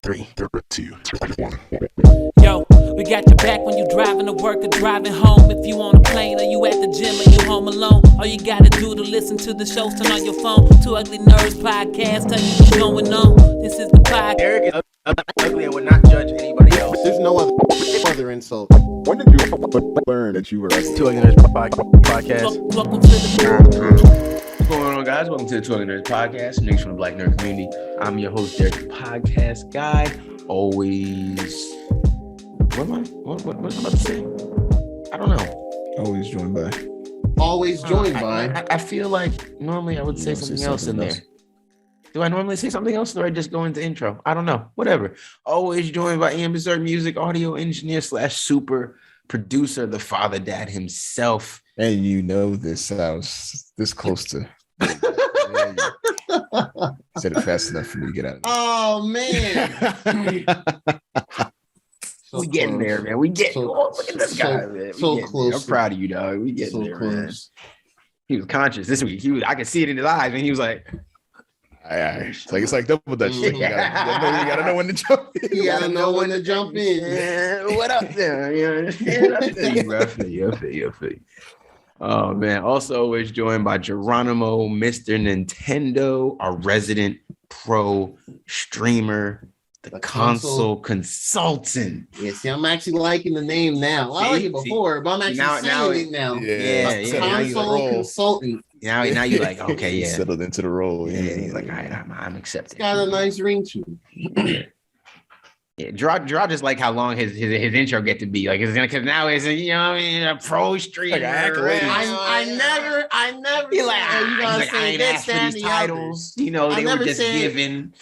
3, 2, 1. Yo, we got your back when you driving to work or driving home. If you on a plane or you at the gym or you home alone, all you gotta do to listen to the shows, turn on your phone. Two Ugly Nerds podcast, tell you what's going on. This is the podcast. Eric is ugly and would not judge anybody else. There's no other insult. When did you learn that you were Two Ugly Nerds podcast. Welcome to the What's going on, guys? Welcome to the Two Ugly Nerds podcast, news from the Black Nerd community. I'm your host, Derek, the podcast guy. Always. What am I about to say? I don't know. always joined by? Always joined by. I feel like normally I would say something else in there. Do I normally say something else, or I just go into intro? I don't know. Whatever. Always joined by Ian Berserk Music, audio engineer / super producer, the father dad himself. And you know this sounds this close to. Said it fast enough for me to get out of there. Oh man. We getting there, man. We getting. Look at this guy, man. So close. I'm proud of you, dog. We getting So there, close. man. He was conscious this week. I could see it in his eyes, and he was like, It's like double dutch. You gotta know when to jump in. You gotta know when to jump in. "Yeah, what up there?" I feel you, bro. I feel you. Oh man. Also, we're joined by Geronimo, Mr. Nintendo, our resident pro streamer, the console consultant. Yeah, see, I'm actually liking the name now. I like it before, but I'm actually saying it now. Yeah. Console consultant. Now you're like, okay, yeah. Settled into the role. Yeah, he's like, all right, I'm accepting. It's got a nice ring to it. Yeah, draw just like how long his intro get to be. Like it's gonna, because now it's a pro streamer. I never. He's like, you gotta I say ain't this, asked for that, these and the titles. others. They were just said- given.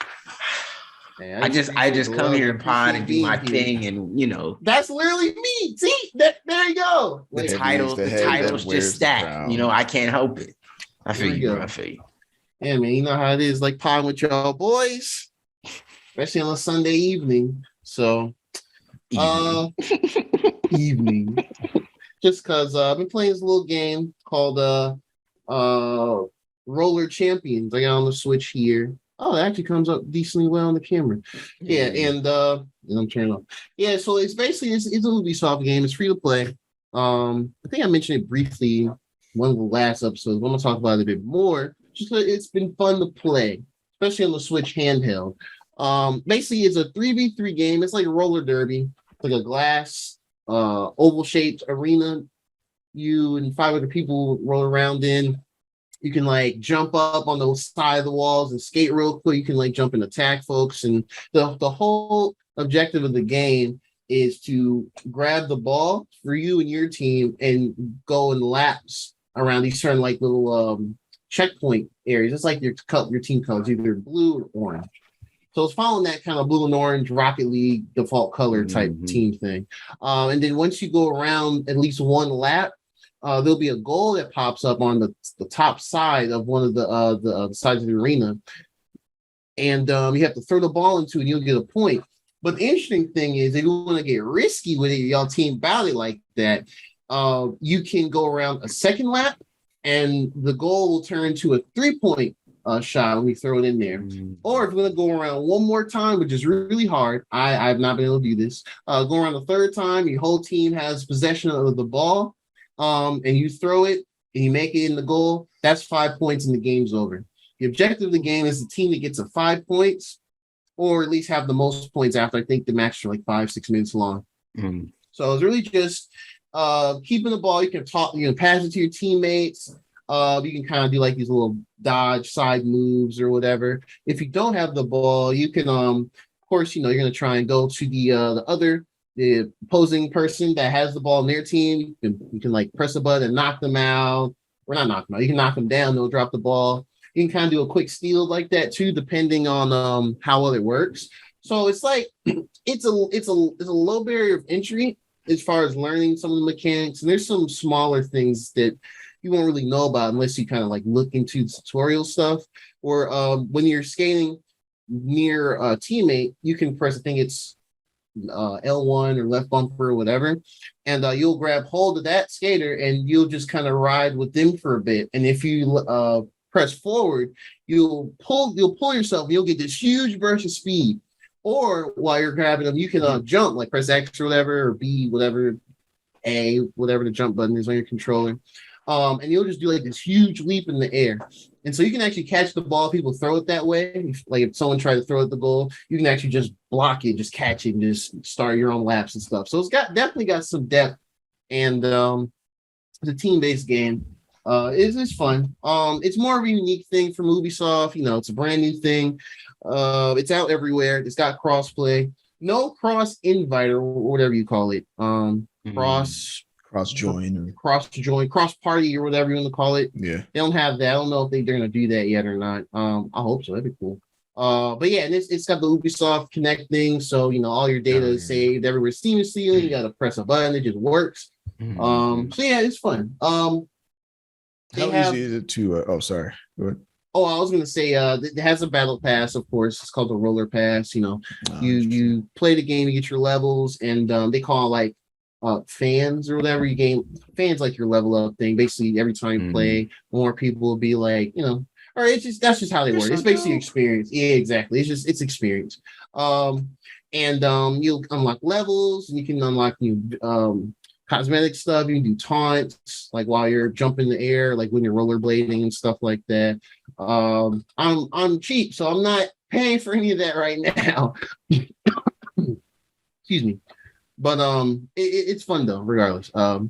Man, I just come here and pod and do my thing, and That's literally me. See, there you go. the Like, titles the head that just wears the stack. crown. I can't help it. I feel There you you, go. bro. I feel you. Yeah, man, you know how it is, like pod with y'all boys, especially on a Sunday evening. So, evening, just because I've been playing this little game called Roller Champions. I got on the Switch here. Oh, it actually comes up decently well on the camera. Yeah, and I'm turning off. Yeah, so it's basically it's a Ubisoft game. It's free to play. I think I mentioned it briefly in one of the last episodes. I'm gonna talk about it a bit more. Just 'cause it's been fun to play, especially on the Switch handheld. Basically, it's a 3v3 game. It's like a roller derby. It's like a glass, oval-shaped arena. You and 5 other people roll around in. You can like jump up on the side of the walls and skate real quick. You can like jump and attack folks. And the whole objective of the game is to grab the ball for you and your team and go in laps around these certain like little checkpoint areas. It's like your team colors, either blue or orange. So it's following that kind of blue and orange Rocket League default color type team thing. And then once you go around at least one lap, there'll be a goal that pops up on the top side of one of the sides of the arena. And you have to throw the ball into it and you'll get a point. But the interesting thing is, if you want to get risky with it, y'all team battle it like that, you can go around a second lap and the goal will turn to a 3-point shot when we throw it in there. Or if we're going to go around one more time, which is really hard, I've not been able to do this, go around the third time, your whole team has possession of the ball, and you throw it and you make it in the goal, that's 5 points and the game's over. The objective of the game is the team that gets 5 points, or at least have the most points after. I think the match are like 5-6 minutes long. So it's really just keeping the ball. You can pass it to your teammates. You can kind of do like these little dodge side moves or whatever. If you don't have the ball, you can of course, you're going to try and go to the opposing person that has the ball in their team. You can like press a button and knock them out, or not knock them out. You can knock them down. They'll drop the ball. You can kind of do a quick steal like that too, depending on how well it works. So it's like it's a low barrier of entry as far as learning some of the mechanics. And there's some smaller things that you won't really know about unless you kind of like look into the tutorial stuff. Or when you're skating near a teammate, you can press, I think it's L1 or left bumper or whatever, and you'll grab hold of that skater and you'll just kind of ride with them for a bit. And if you press forward, you'll pull yourself and you'll get this huge burst of speed. Or while you're grabbing them, you can jump, like press X or whatever, or B, whatever, A, whatever the jump button is on your controller. And you'll just do like this huge leap in the air. And so you can actually catch the ball. People throw it that way. If someone tried to throw at the goal, you can actually just block it, just catch it, and just start your own laps and stuff. So it's definitely got some depth. And it's a team-based game. It's fun. It's more of a unique thing from Ubisoft. It's a brand new thing. It's out everywhere. It's got cross-play. No cross-invite or whatever you call it. Cross-join, cross-party or whatever you want to call it. Yeah. They don't have that. I don't know if they're going to do that yet or not. I hope so. That'd be cool. But yeah, and it's got the Ubisoft Connect thing. So, all your data is saved everywhere seamlessly. You got to press a button. It just works. So yeah, it's fun. How easy is it to, sorry. Go ahead. Oh, I was going to say, it has a battle pass, of course. It's called the roller pass. You play the game, you get your levels, and they call like fans or whatever you game. Fans like your level up thing. Basically, every time you play, more people will be like, or that's just how they work. It's basically experience. Yeah, exactly. It's experience. And you'll unlock levels, and you can unlock new cosmetic stuff. You can do taunts like while you're jumping in the air, like when you're rollerblading and stuff like that. I'm cheap, so I'm not paying for any of that right now. Excuse me. But it's fun though, regardless. But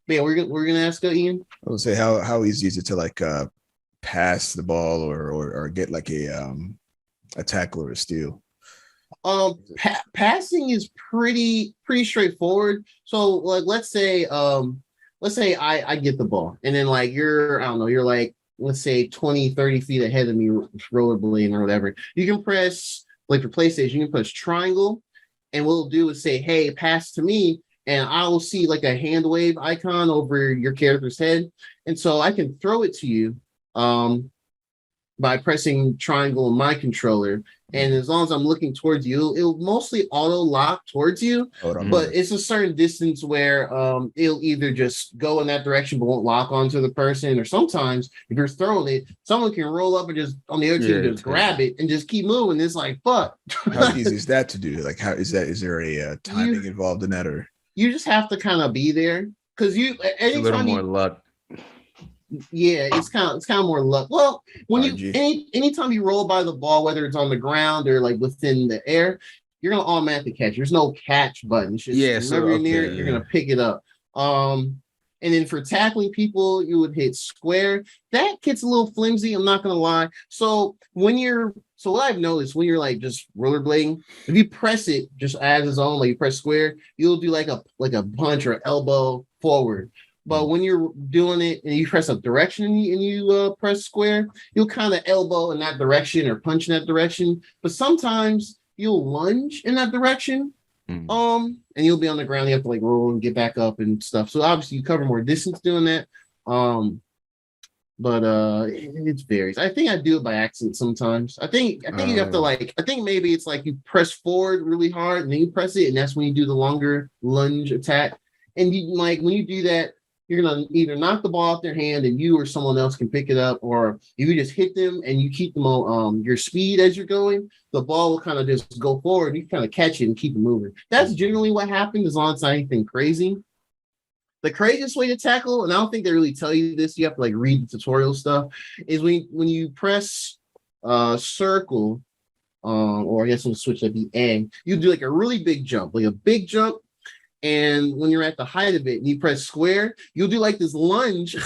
yeah, we're gonna ask Ian. I would say how easy is it to like pass the ball or get like a tackle or a steal? Passing is pretty straightforward. So like let's say I get the ball, and then like you're like, let's say 20-30 feet ahead of me rollerblading or whatever. You can press, like for PlayStation, you can press triangle, and what it'll do is say, hey, pass to me, and I will see like a hand wave icon over your character's head, and so I can throw it to you by pressing triangle on my controller. And as long as I'm looking towards you, it'll mostly auto lock towards you. But it's a certain distance where it'll either just go in that direction but won't lock onto the person, or sometimes if you're throwing it, someone can roll up and just on the other team just grab it and just keep moving. It's like, fuck. How easy is that to do? Like, how is that? Is there a timing involved in that, or you just have to kind of be there because a little more luck. Yeah, it's kind of more luck. Well, when anytime you roll by the ball, whether it's on the ground or like within the air, you're gonna automatically catch. There's no catch button. It's just whenever you're near it, you're gonna pick it up. And then for tackling people, you would hit square. That gets a little flimsy, I'm not gonna lie. So what I've noticed when you're like just rollerblading, if you press it just as its own, like you press square, you'll do like a punch or elbow forward. But when you're doing it and you press a direction and you press square, you'll kind of elbow in that direction or punch in that direction. But sometimes you'll lunge in that direction. And you'll be on the ground. You have to like roll and get back up and stuff. So obviously you cover more distance doing that. But it varies. I think I do it by accident sometimes. I think you have to I think maybe it's like you press forward really hard and then you press it, and that's when you do the longer lunge attack. And you like when you do that, you're gonna either knock the ball off their hand and you or someone else can pick it up, or you just hit them and you keep them on your speed as you're going. The ball will kind of just go forward. You kind of catch it and keep it moving. That's generally what happens, as long as it's not anything crazy. The craziest way to tackle, and I don't think they really tell you this, you have to like read the tutorial stuff, is when you press circle, or I guess we'll switch that to A, you do like a really big jump, and when you're at the height of it and you press square, you'll do like this lunge.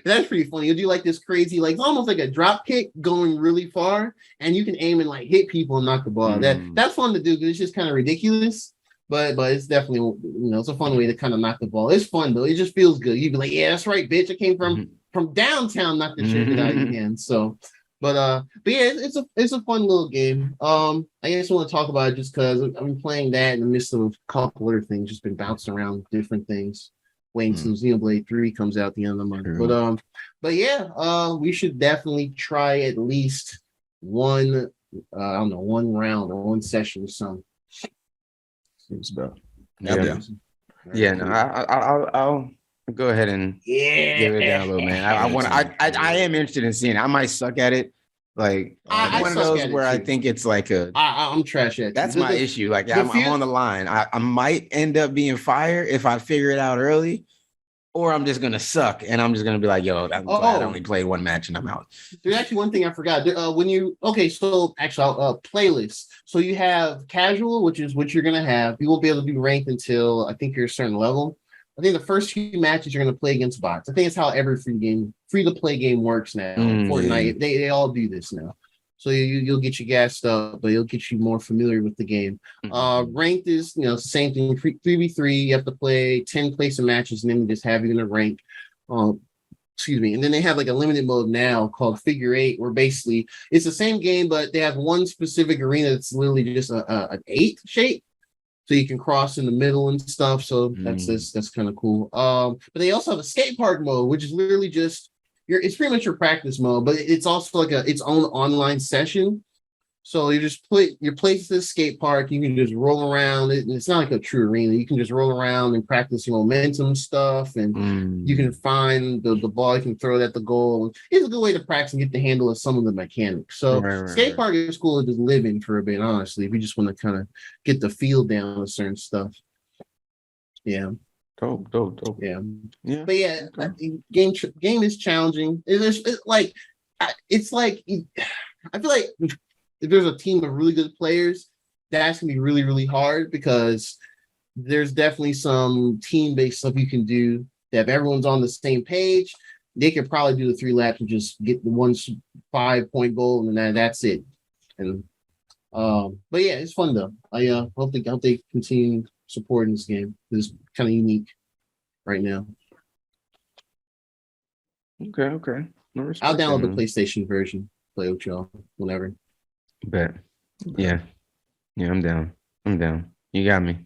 That's pretty funny. You'll do like this crazy, like almost like a drop kick going really far, and you can aim and like hit people and knock the ball. That's fun to do because it's just kind of ridiculous, but it's definitely, it's a fun way to kind of knock the ball. It's fun though. It just feels good. You'd be like, yeah, that's right, bitch. I came from downtown, not the shit out of your hand. So. But yeah, it's a fun little game. I just want to talk about it just because I've been playing that in the midst of a couple other things, just been bouncing around different things, waiting till Xenoblade 3 comes out at the end of the month. True. But yeah, we should definitely try at least one round or one session or something. Seems about. No, I'll go ahead and give it down a little, man. I am interested in seeing it. I might suck at it, Like I one of suck those at it, where I too. think it's like I'm trash at it. that's my issue. Like I'm on the line. I might end up being fired if I figure it out early, or I'm just gonna suck and I'm just gonna be like, yo, I'm glad I only played one match and I'm out. There's actually one thing I forgot. So actually, playlists. So you have casual, which is what you're gonna have. You won't be able to do ranked until I think you're a certain level. I think the first few matches you're gonna play against bots. I think it's how every free to play game works now. Fortnite, they all do this now. So you'll get you gassed up, but it'll get you more familiar with the game. Ranked is same thing. 3v3. You have to play 10 place of matches, and then just have you in a rank. Excuse me. And then they have like a limited mode now called Figure 8, where basically it's the same game, but they have one specific arena that's literally just an 8 shape. So you can cross in the middle and stuff. So that's kind of cool. But they also have a skate park mode, which is literally just it's pretty much your practice mode, but it's also like its own online session. So you just your place to the skate park. You can just roll around. It's not like a true arena. You can just roll around and practice your momentum stuff, and you can find the ball. You can throw it at the goal. It's a good way to practice and get the handle of some of the mechanics. So skate park is cool to just live in for a bit, honestly, if you just want to kind of get the feel down with certain stuff. Yeah. Dope. Yeah. But yeah, game is challenging. It's like I feel like if there's a team of really good players, that's gonna be really, really hard, because there's definitely some team-based stuff you can do that if everyone's on the same page, they could probably do the 3 laps and just get the 1 5-point goal, and then that's it. And but yeah, it's fun though. I hope they continue supporting this game. It's kind of unique right now. Okay. I'll download the PlayStation version, play with y'all whenever. Bet. Yeah, I'm down. You got me.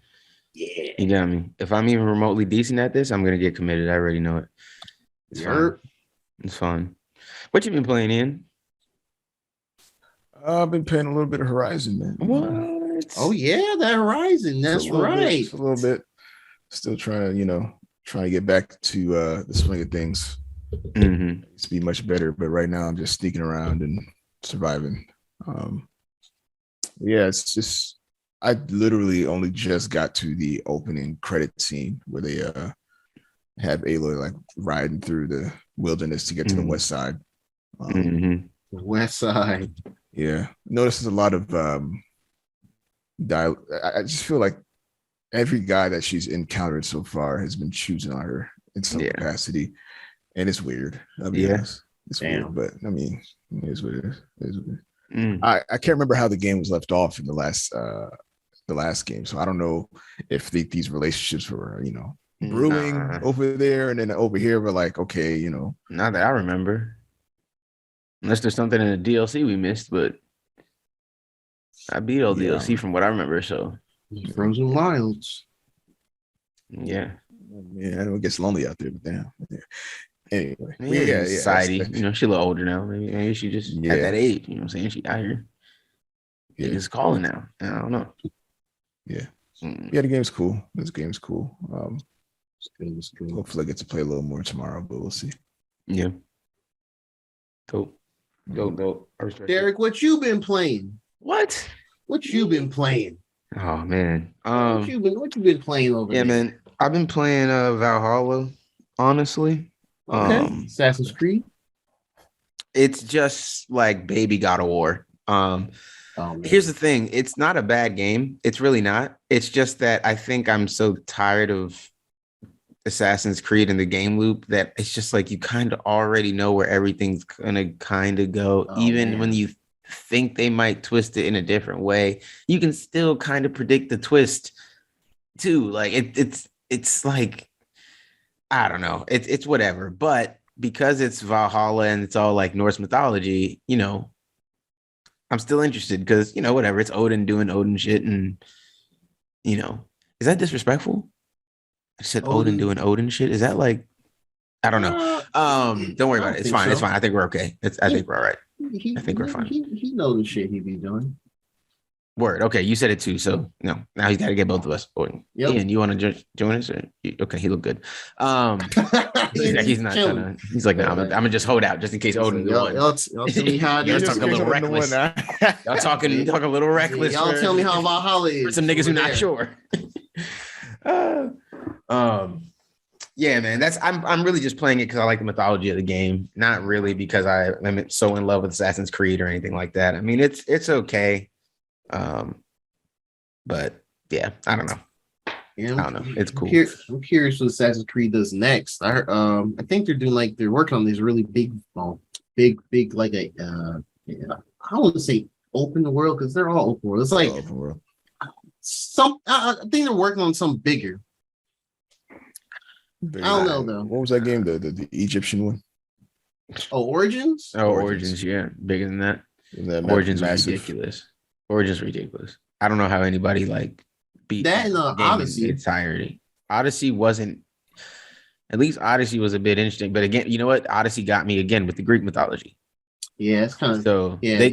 Yeah. You got me. If I'm even remotely decent at this, I'm gonna get committed. I already know it. It's fun. It's fun. What you been playing in? I've been playing a little bit of Horizon, man. What? Oh yeah, that Horizon. That's right. Just a little bit. Still trying to get back to the swing of things. Mm-hmm. It's be much better, but right now I'm just sneaking around and surviving. Yeah, it's just I literally only just got to the opening credit scene where they have Aloy like riding through the wilderness to get to the west side. The west side. Yeah, notice there's a lot of I just feel like every guy that she's encountered so far has been choosing on her in some capacity, and it's weird. I'll be honest. It's weird, but I mean, it is what it is. It is what it is. I can't remember how the game was left off in the last game, so I don't know if these relationships were brewing over there, and then over here we're like, okay, not that I remember, unless there's something in the DLC we missed, but I beat all DLC from what I remember. So Frozen Wilds. Yeah, I know it gets lonely out there, but damn. Yeah. Anyway, society. She's a little older now. Maybe she just at that age. You know what I'm saying? She out here. Yeah, it's calling now. I don't know. Yeah, the game's cool. This game's cool. It's good. Hopefully, I get to play a little more tomorrow, but we'll see. Yeah. Dope. Derek, what you been playing? What you been playing? Oh man. What you been playing over there? Yeah, man. I've been playing Valhalla, honestly. Okay. Assassin's Creed. It's just like baby God of War. Here's the thing. It's not a bad game. It's really not. It's just that I think I'm so tired of Assassin's Creed and the game loop that it's just like you kind of already know where everything's gonna kind of go. When you think they might twist it in a different way, you can still kind of predict the twist too. Like it's like, I don't know. It's whatever. But because it's Valhalla and it's all like Norse mythology, I'm still interested because, whatever. It's Odin doing Odin shit. And, is that disrespectful? I said Odin doing Odin shit. Is that like, I don't know. Don't worry about it. It's fine. So. It's fine. I think we're okay. I think we're all right. I think we're fine. He knows the shit he be doing. Word. Okay, you said it too. So no, now he's got to get both of us. Yep. Ian, you want to join us? Okay, he looked good. He's not trying to. He's like, no, I'm gonna just hold out just in case Odin's the one. Y'all tell me how y'all talking a little reckless. Y'all talking a little reckless. Y'all tell me how Valhalla is for some niggas who not sure. Yeah, man. I'm really just playing it because I like the mythology of the game, not really because I'm so in love with Assassin's Creed or anything like that. I mean, it's okay. But yeah, I don't know. Yeah, I don't know. It's cool. I'm curious what Assassin's Creed does next. I think they're working on these really big like a I don't want to say open world because they're all open world. It's like open world. I think they're working on something bigger. I don't know though. What was that game? The Egyptian one? Oh, Origins? Oh, Origins, yeah. Bigger than that. Origins was ridiculous. Origins ridiculous. I don't know how anybody beat that in Odyssey in entirety. Odyssey wasn't, at least Odyssey was a bit interesting. But again, you know what? Odyssey got me again with the Greek mythology. Yeah, it's kind of so they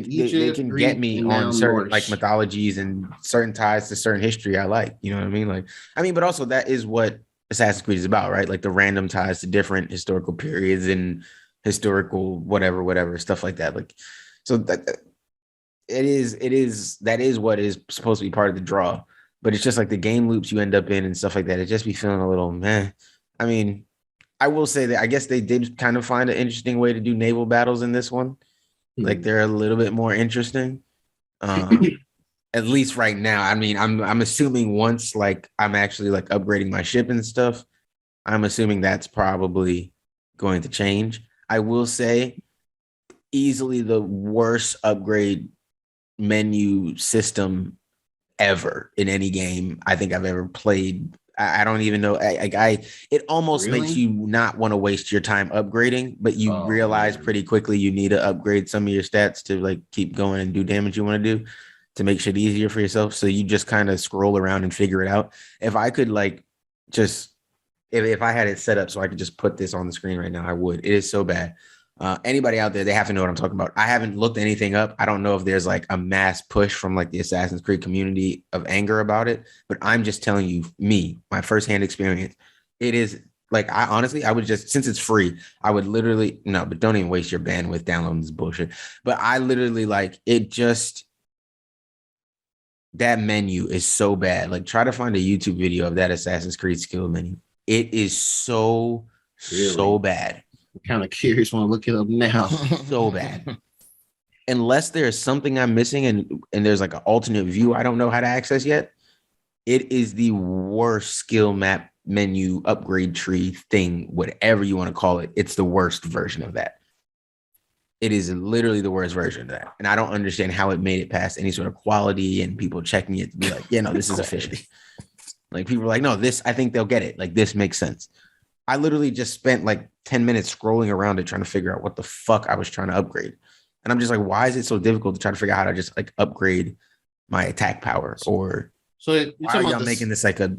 can Greek, get me on certain Norse. Mythologies and certain ties to certain history I like. You know what I mean? But also that is what Assassin's Creed is about, right? Like the random ties to different historical periods and historical whatever stuff like that. So that that is what is supposed to be part of the draw. But it's just like the game loops you end up in and stuff like that. It just be feeling a little meh. I mean, I will say that I guess they did kind of find an interesting way to do naval battles in this one. Like they're a little bit more interesting. At least right now. I mean, I'm assuming once I'm actually upgrading my ship and stuff, I'm assuming that's probably going to change. I will say easily the worst upgrade menu system ever in any game I think I've ever played. I don't even know. It almost makes you not want to waste your time upgrading, but you realize pretty quickly you need to upgrade some of your stats to keep going and do damage you want to do to make shit easier for yourself. So you just kind of scroll around and figure it out. If I could if I had it set up so I could just put this on the screen right now, I would. It is so bad. Anybody out there, they have to know what I'm talking about. I haven't looked anything up. I don't know if there's a mass push from the Assassin's Creed community of anger about it, but I'm just telling you, my firsthand experience. It is I would just, since it's free, I would literally, no, but don't even waste your bandwidth downloading this bullshit. But I literally that menu is so bad. Try to find a YouTube video of that Assassin's Creed skill menu. It is so bad. I'm kind of curious when I look it up now. So bad. Unless there's something I'm missing and there's an alternate view I don't know how to access yet, it is the worst skill map menu upgrade tree thing, whatever you want to call it. It's the worst version of that. It is literally the worst version of that. And I don't understand how it made it past any sort of quality and people checking it to be like, yeah, no, this is efficient. People are like, no, I think they'll get it. This makes sense. I literally just spent 10 minutes scrolling around it trying to figure out what the fuck I was trying to upgrade. And I'm just like, why is it so difficult to try to figure out how to just upgrade my attack power? Or why are y'all making this a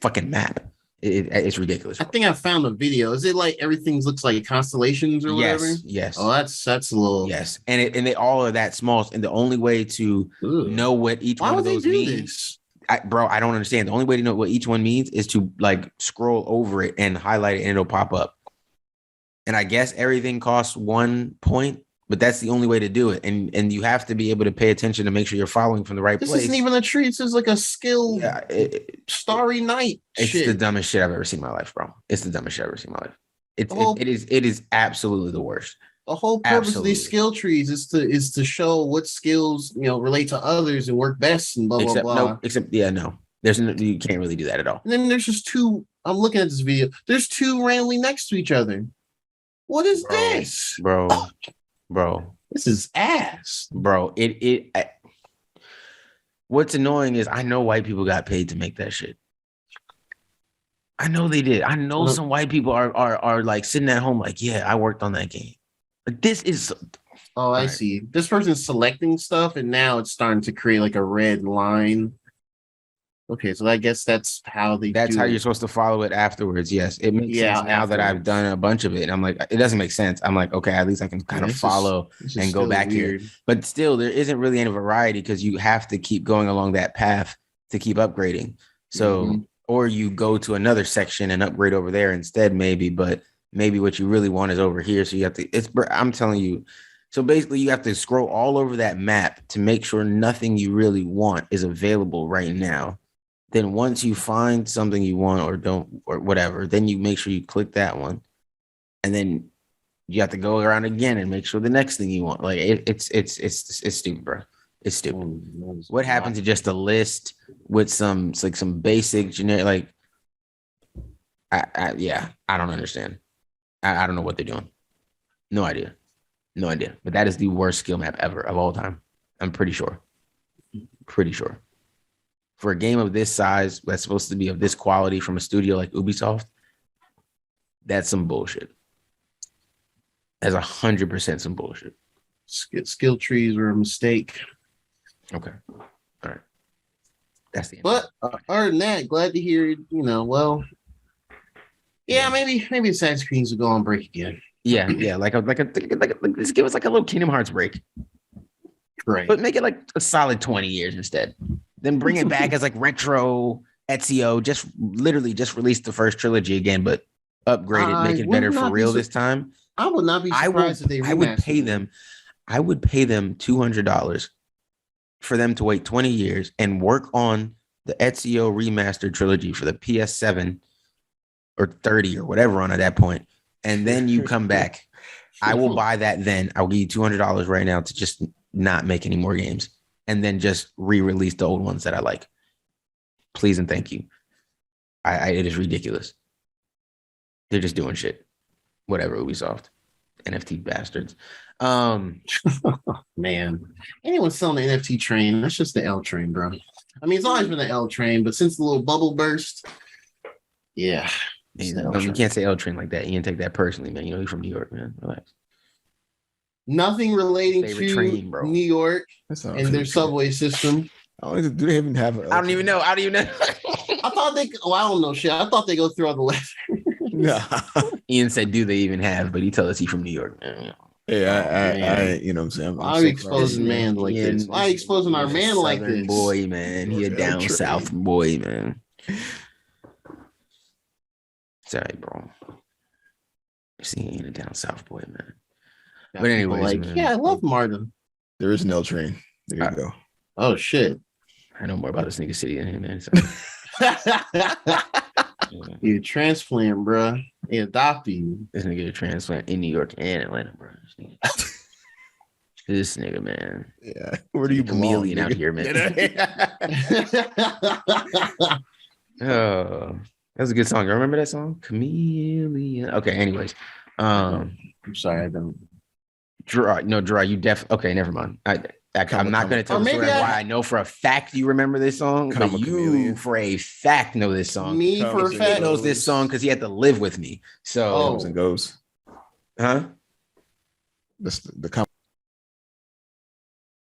fucking map? It's ridiculous. I think I found a video. Is it everything looks like constellations or whatever? Yes. Oh, that's a little. Yes. And they all are that small. And the only way to know what each one of those means. I don't understand. The only way to know what each one means is to scroll over it and highlight it and it'll pop up. And I guess everything costs 1 point, but that's the only way to do it. And you have to be able to pay attention to make sure you're following from the right place. This isn't even a tree. This is a skill Starry Night. It's the dumbest shit I've ever seen in my life, bro. It's the dumbest shit I've ever seen in my life. It is absolutely the worst. The whole purpose of these skill trees is to show what skills relate to others and work best and blah blah blah. No. You can't really do that at all. And then there's just two. I'm looking at this video. There's two randomly next to each other. What is this, bro? This is ass, bro. What's annoying is I know white people got paid to make that shit. I know they did. I know some white people are sitting at home yeah, I worked on that game. This is. Oh, I see. This person's selecting stuff, and now it's starting to create a red line. Okay, so I guess that's how they. That's how you're supposed to follow it afterwards. Yes, it makes sense now that I've done a bunch of it. And I'm like, it doesn't make sense. I'm like, okay, at least I can kind of follow and go back here. But still, there isn't really any variety because you have to keep going along that path to keep upgrading. So, or you go to another section and upgrade over there instead, maybe. But maybe what you really want is over here. So you have to. I'm telling you. So basically, you have to scroll all over that map to make sure nothing you really want is available right now. Then once you find something you want or don't or whatever, then you make sure you click that one, and then you have to go around again and make sure the next thing you want. Like it's stupid, bro. It's stupid. What happened to just a list with some basic generic like? I don't understand. I don't know what they're doing. No idea. But that is the worst skill map ever of all time. I'm pretty sure. For a game of this size, that's supposed to be of this quality from a studio like Ubisoft, that's some bullshit. That's 100% some bullshit. Skill trees were a mistake. Okay. All right. That's the end. But other than that, glad to hear, maybe Assassin's Creed will go on break again. Yeah. Like just give us like a little Kingdom Hearts break. Right. But make it like a solid 20 years instead. Then bring it back as like retro Ezio. Just release the first trilogy again, but upgrade it, make it better for real this time. I would not be surprised if they remastered. I would pay them $200 for them to wait 20 years and work on the Ezio remastered trilogy for the PS7 or 30 or whatever on at that point. And then you come back. I will buy that then. I'll give you $200 right now to just not make any more games and then just re-release the old ones that I like. Please and thank you. It is ridiculous. They're just doing shit. Whatever, Ubisoft. NFT bastards. Man. Anyone selling the NFT train, that's just the L train, bro. I mean, it's always been the L train, but since the little bubble burst, yeah. You can't say L train like that. You can take that personally, man. You're from New York, man. Relax. Nothing relating to train, New York and their subway system. Do they even have I don't even know. I thought they. Oh, I don't know shit. I thought they go through all the letters. No. Ian said, "Do they even have?" But he told us he's from New York. I you know what I'm saying? I'm exposing man like this. Why exposing our man like this? Boy, man. He a down south boy, man. Sorry, bro. See, he ain't a down south boy, man. But anyways, man. I love Martin. There is an L train. There you go. Oh shit. I know more about this nigga city than him, man. So. You transplant, bro. They adopt you. This nigga a transplant in New York and Atlanta, bro. This nigga, man. Yeah. Where do you chameleon out here, man? Oh, that was a good song. You remember that song? Chameleon. Okay, anyways. I'm sorry, I don't. Draw, you okay, never mind. I'm not going to tell the story why I know for a fact you remember this song, but you for a fact know this song. Me for a fact knows this song because he had to live with me. So comes and goes. Huh? The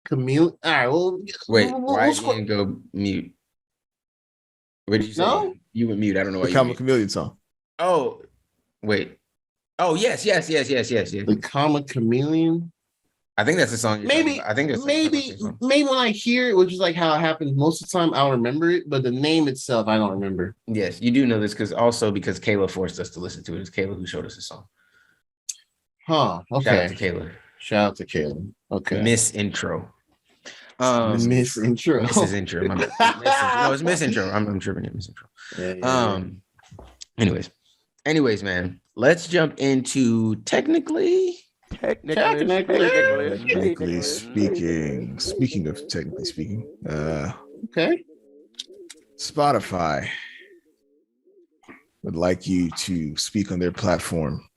Chameleon. All right. Well, wait. Why didn't go mute? What did you say? No, you went mute. I don't know. The Common Chameleon song. Oh, wait. Oh, yes. The Common Chameleon. I think that's the song. Maybe when I hear it, which is like how it happens most of the time, I'll remember it. But the name itself, I don't remember. Yes, you do know this because Kayla forced us to listen to it. It's Kayla who showed us the song. Huh. Okay. Shout out to Kayla. Okay. Miss Intro. Miss Intro. Mrs. Intro. No, it's Miss Intro. I'm tripping it. Miss Intro. Yeah. Anyways, man. Let's jump into technically speaking. Speaking of technically speaking, okay. Spotify would like you to speak on their platform,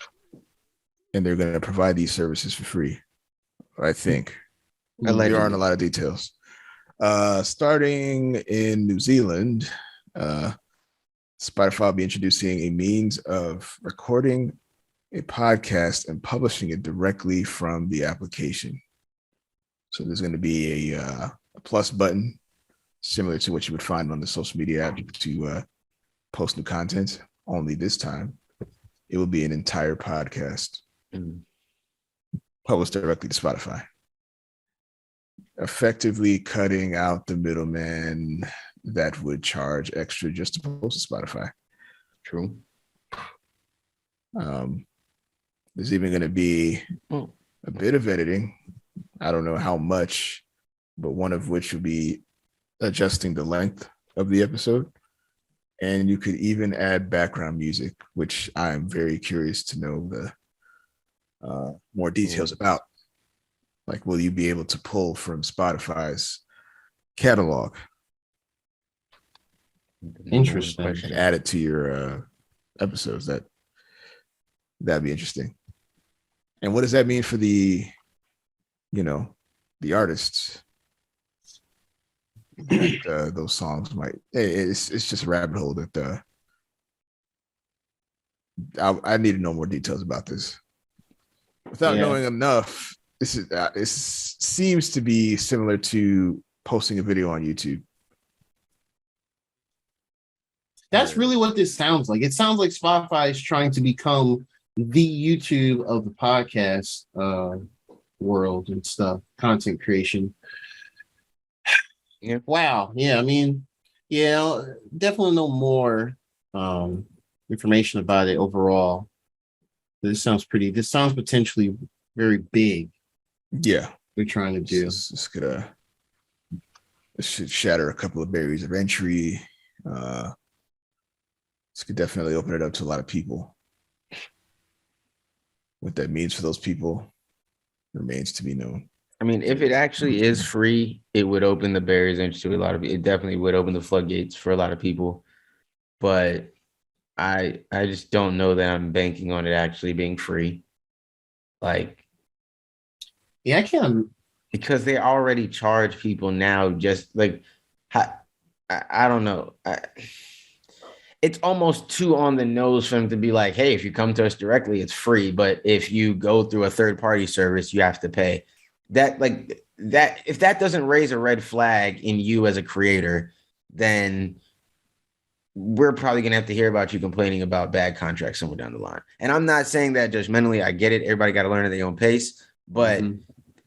and they're going to provide these services for free. I think. There aren't a lot of details. Starting in New Zealand, Spotify will be introducing a means of recording a podcast and publishing it directly from the application. So there's going to be a plus button similar to what you would find on the social media app to post new content. Only this time, it will be an entire podcast published directly to Spotify, effectively cutting out the middleman that would charge extra just to post to Spotify. True. There's even going to be a bit of editing. I don't know how much, but one of which will be adjusting the length of the episode. And you could even add background music, which I'm very curious to know the more details about. Like, will you be able to pull from Spotify's catalog? Interesting. And add it to your episodes. That'd be interesting. And what does that mean for the artists? That, those songs might. It's just a rabbit hole that I need to know more details about this. Without knowing enough, this seems to be similar to posting a video on YouTube. That's really what this sounds like. It sounds like Spotify is trying to become the YouTube of the podcast world and stuff, content creation. Yeah. Wow. Yeah. I mean, yeah, definitely know more information about it overall. This sounds potentially very big. Yeah. They're trying to do. This should shatter a couple of barriers of entry. This could definitely open it up to a lot of people. What that means for those people remains to be known. I mean, if it actually is free, it would open the barriers into a lot of. It definitely would open the floodgates for a lot of people. But I just don't know that I'm banking on it actually being free. Like, yeah, I can't, because they already charge people now. Just like, I don't know. It's almost too on the nose for them to be like, hey, if you come to us directly, it's free. But if you go through a third party service, you have to pay. If that doesn't raise a red flag in you as a creator, then we're probably going to have to hear about you complaining about bad contracts somewhere down the line. And I'm not saying that judgmentally. I get it. Everybody got to learn at their own pace. But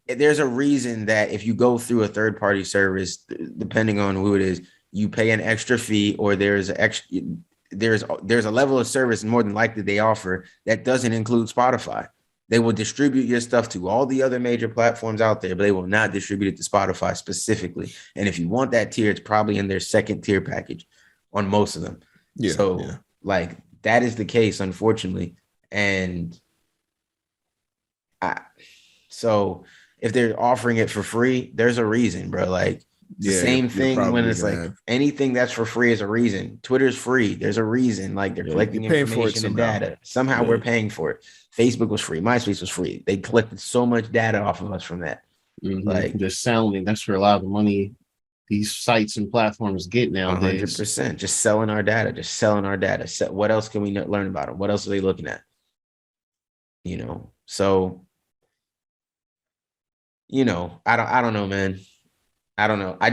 there's a reason that if you go through a third party service, depending on who it is, you pay an extra fee, or there's a level of service, and more than likely they offer that doesn't include Spotify. They will distribute your stuff to all the other major platforms out there, but they will not distribute it to Spotify specifically. And if you want that tier, it's probably in their second tier package on most of them. Yeah. So like that is the case, unfortunately. And so if they're offering it for free, there's a reason, bro. Like, the same thing when it's like anything that's for free is a reason. Twitter's free. There's a reason. Like, they're collecting information and data. Somehow we're paying for it. Facebook was free. MySpace was free. They collected so much data off of us from that. Like, just sounding. That's where a lot of the money these sites and platforms get nowadays. 100%. Just selling our data. Just selling our data. What else can we learn about them? What else are they looking at? So, I don't know, man. I don't know. I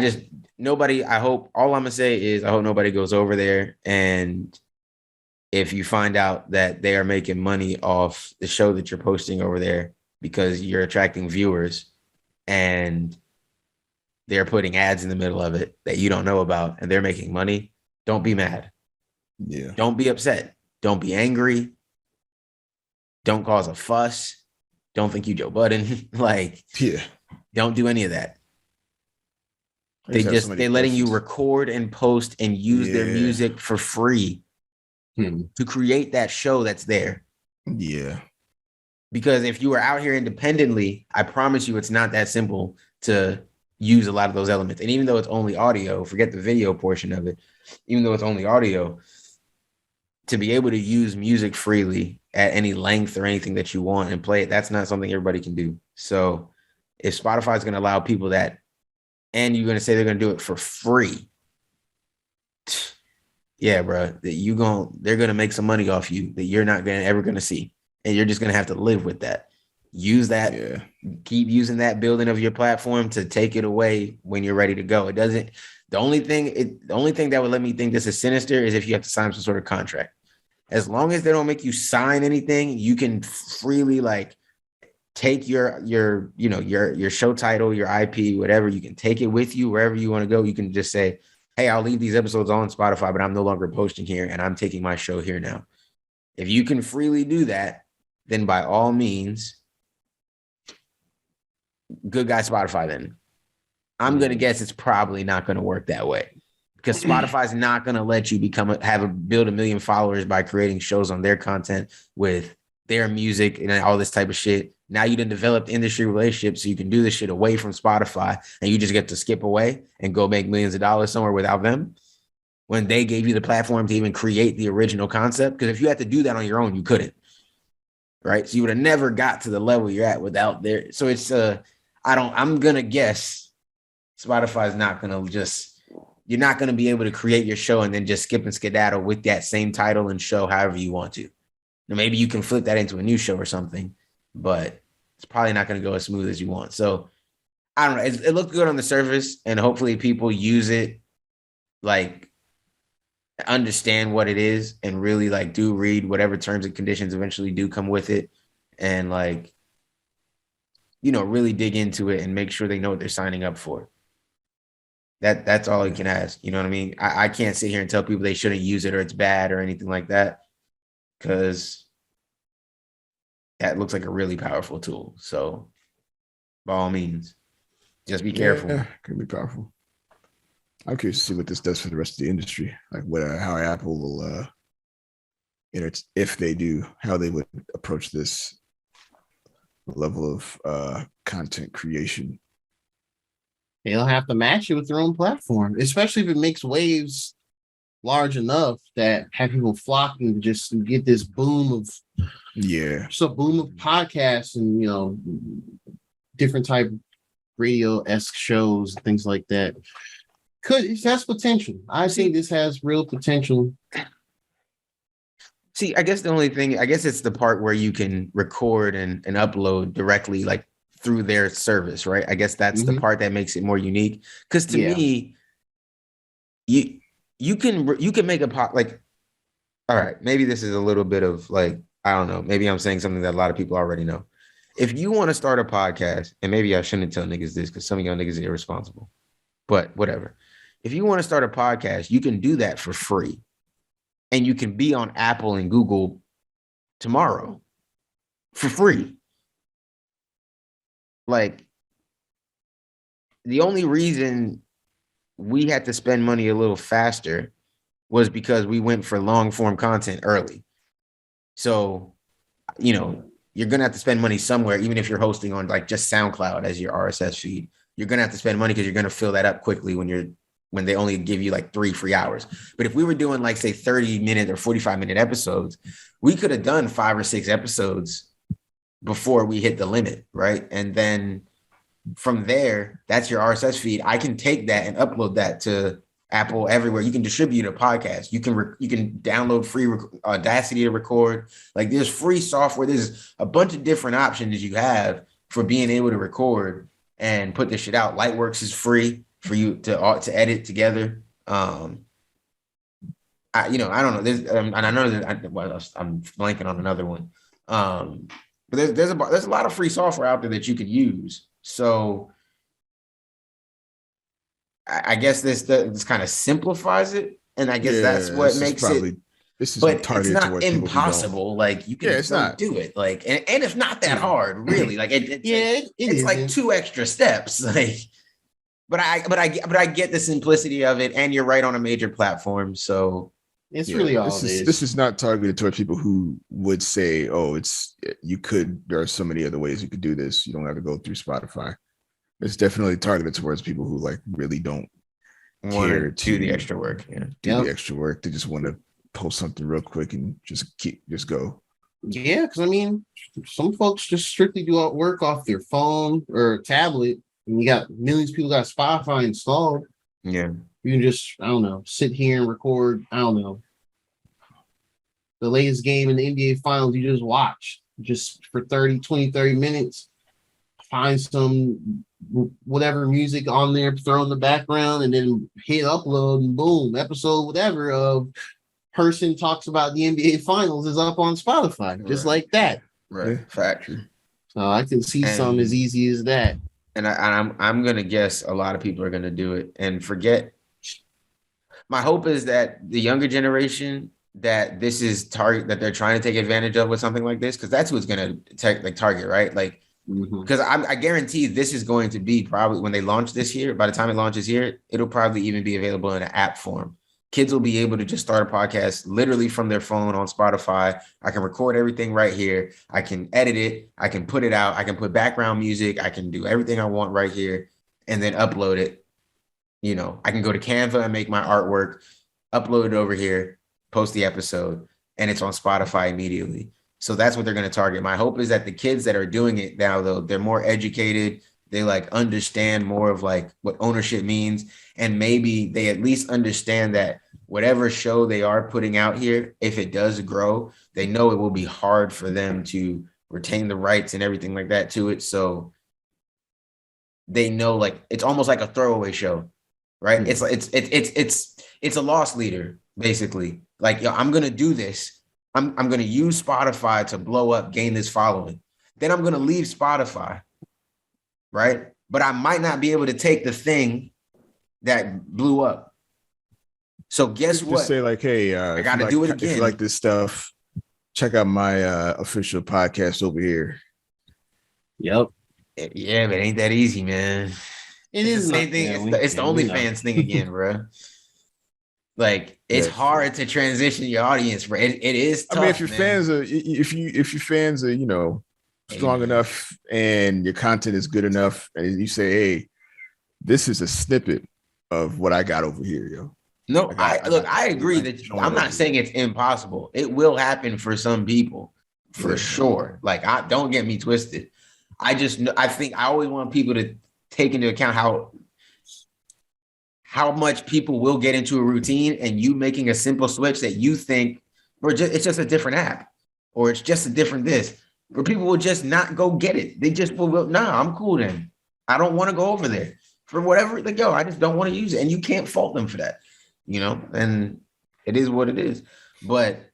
hope all I'm going to say is I hope nobody goes over there. And if you find out that they are making money off the show that you're posting over there because you're attracting viewers and they're putting ads in the middle of it that you don't know about and they're making money, don't be mad. Yeah. Don't be upset. Don't be angry. Don't cause a fuss. Don't think you Joe Budden. Don't do any of that. They're letting you record and post and use their music for free to create that show that's there. Yeah. Because if you were out here independently, I promise you it's not that simple to use a lot of those elements. And even though it's only audio, forget the video portion of it, even though it's only audio, to be able to use music freely at any length or anything that you want and play it, that's not something everybody can do. So if Spotify is going to allow people that, and you're going to say they're going to do it for free. Yeah, bro, they're going to make some money off you that you're not ever going to see. And you're just going to have to live with that. Use that. Keep using that building of your platform to take it away when you're ready to go. The only thing that would let me think this is sinister is if you have to sign some sort of contract. As long as they don't make you sign anything, you can freely like take your show title, your IP, whatever. You can take it with you wherever you want to go. You can just say, hey, I'll leave these episodes on Spotify, but I'm no longer posting here and I'm taking my show here now. If you can freely do that, then by all means, good guy Spotify then. I'm going to guess it's probably not going to work that way because Spotify's not going to let you build 1 million followers by creating shows on their content with their music and all this type of shit. Now you done developed industry relationships so you can do this shit away from Spotify and you just get to skip away and go make millions of dollars somewhere without them when they gave you the platform to even create the original concept. Because if you had to do that on your own, you couldn't. Right. So you would have never got to the level you're at without their. So it's I'm going to guess Spotify is not going to you're not going to be able to create your show and then just skip and skedaddle with that same title and show however you want to. Now, maybe you can flip that into a new show or something, but it's probably not going to go as smooth as you want. So I don't know. It looked good on the surface and hopefully people use it, like understand what it is and really like do read whatever terms and conditions eventually do come with it. And like, really dig into it and make sure they know what they're signing up for. That's all you can ask. You know what I mean? I can't sit here and tell people they shouldn't use it or it's bad or anything like that because that looks like a really powerful tool. So by all means, just be careful. Yeah, could be powerful. I'm curious to see what this does for the rest of the industry. Like how Apple will, if they do, how they would approach this level of content creation. They'll have to match it with their own platform, especially if it makes waves large enough that have people flocking to just get this boom of podcasts and different type of radio-esque shows and things like that. It has potential. I think this has real potential. See, I guess it's the part where you can record and upload directly, like through their service, right? I guess that's the part that makes it more unique. Because to me, you can make a like, all right, maybe this is a little bit of like, I don't know, maybe I'm saying something that a lot of people already know. If you want to start a podcast, and maybe I shouldn't tell niggas this because some of y'all niggas are irresponsible, but whatever. If you want to start a podcast, you can do that for free. And you can be on Apple and Google tomorrow for free. Like, the only reason we had to spend money a little faster was because we went for long form content early. So, you're going to have to spend money somewhere, even if you're hosting on like just SoundCloud as your RSS feed. You're going to have to spend money because you're going to fill that up quickly when they only give you like 3 free hours. But if we were doing like, say, 30-minute or 45-minute episodes, we could have done 5 or 6 episodes before we hit the limit, right? And then from there, that's your RSS feed. I can take that and upload that to Apple everywhere. You can distribute a podcast. You can download free Audacity to record. Like there's free software. There's a bunch of different options you have for being able to record and put this shit out. Lightworks is free for you to edit together. I don't know. And I know that I'm blanking on another one. But there's a lot of free software out there that you could use. So I guess this kind of simplifies it, and I guess that's what makes it. But it's not impossible. Like you can do it. Like and it's not that hard, really. Like it's like 2 extra steps. Like, but I get the simplicity of it, and you're right on a major platform, so. It's really all it is. This is not targeted towards people who would say, there are so many other ways you could do this. You don't have to go through Spotify. It's definitely targeted towards people who like really don't want to do the extra work. Yeah. The extra work. They just want to post something real quick and just go. Yeah, because I mean, some folks just strictly do work off their phone or tablet. And you got millions of people got Spotify installed. Yeah. You can just, I don't know, sit here and record, I don't know, the latest game in the NBA Finals you just watched, just for 30 minutes, find some whatever music on there, throw in the background, and then hit upload, and boom, episode whatever of person talks about the NBA Finals is up on Spotify, just like that. Right, fact. So I can see some as easy as that. And I'm gonna guess a lot of people are gonna do it and forget. My hope is that the younger generation, that this is target, that they're trying to take advantage of with something like this, because that's what's gonna target, right? Like, because I guarantee this is going to be probably when they launch this year. By the time it launches here, it'll probably even be available in an app form. Kids will be able to just start a podcast literally from their phone on Spotify. I can record everything right here. I can edit it. I can put it out. I can put background music. I can do everything I want right here and then upload it. You know, I can go to Canva and make my artwork, upload it over here, post the episode, and it's on Spotify immediately. So that's what they're going to target. My hope is that the kids that are doing it now, though, they're more educated. They like understand more of like what ownership means. And maybe they at least understand that whatever show they are putting out here, if it does grow, they know it will be hard for them to retain the rights and everything like that to it. So they know, like, it's almost like a throwaway show, right? It's a loss leader, basically. Like, yo, I'm going to do this. I'm going to use Spotify to blow up, gain this following. Then I'm going to leave Spotify, right? But I might not be able to take the thing that blew up. So guess what? Just say like, hey, I got to do it again. If you like this stuff, check out my official podcast over here. Yep. Yeah, but ain't that easy, man. It's the same thing. It's the OnlyFans thing again, bro. Like, it's hard to transition your audience, bro. It is tough, I mean, if your fans are, if your fans are, you know, strong enough and your content is good enough, and you say, hey, this is a snippet of what I got over here, yo. No, I agree that I'm not saying it's impossible. It will happen for some people, for sure. Like, don't get me twisted. I think I always want people to take into account how much people will get into a routine, and you making a simple switch that you think, or it's just a different app, or it's just a different this, where people will just not go get it. They just will, nah, I'm cool then. I don't want to go over there for whatever they go. I just don't want to use it. And you can't fault them for that, you know, and it is what it is. But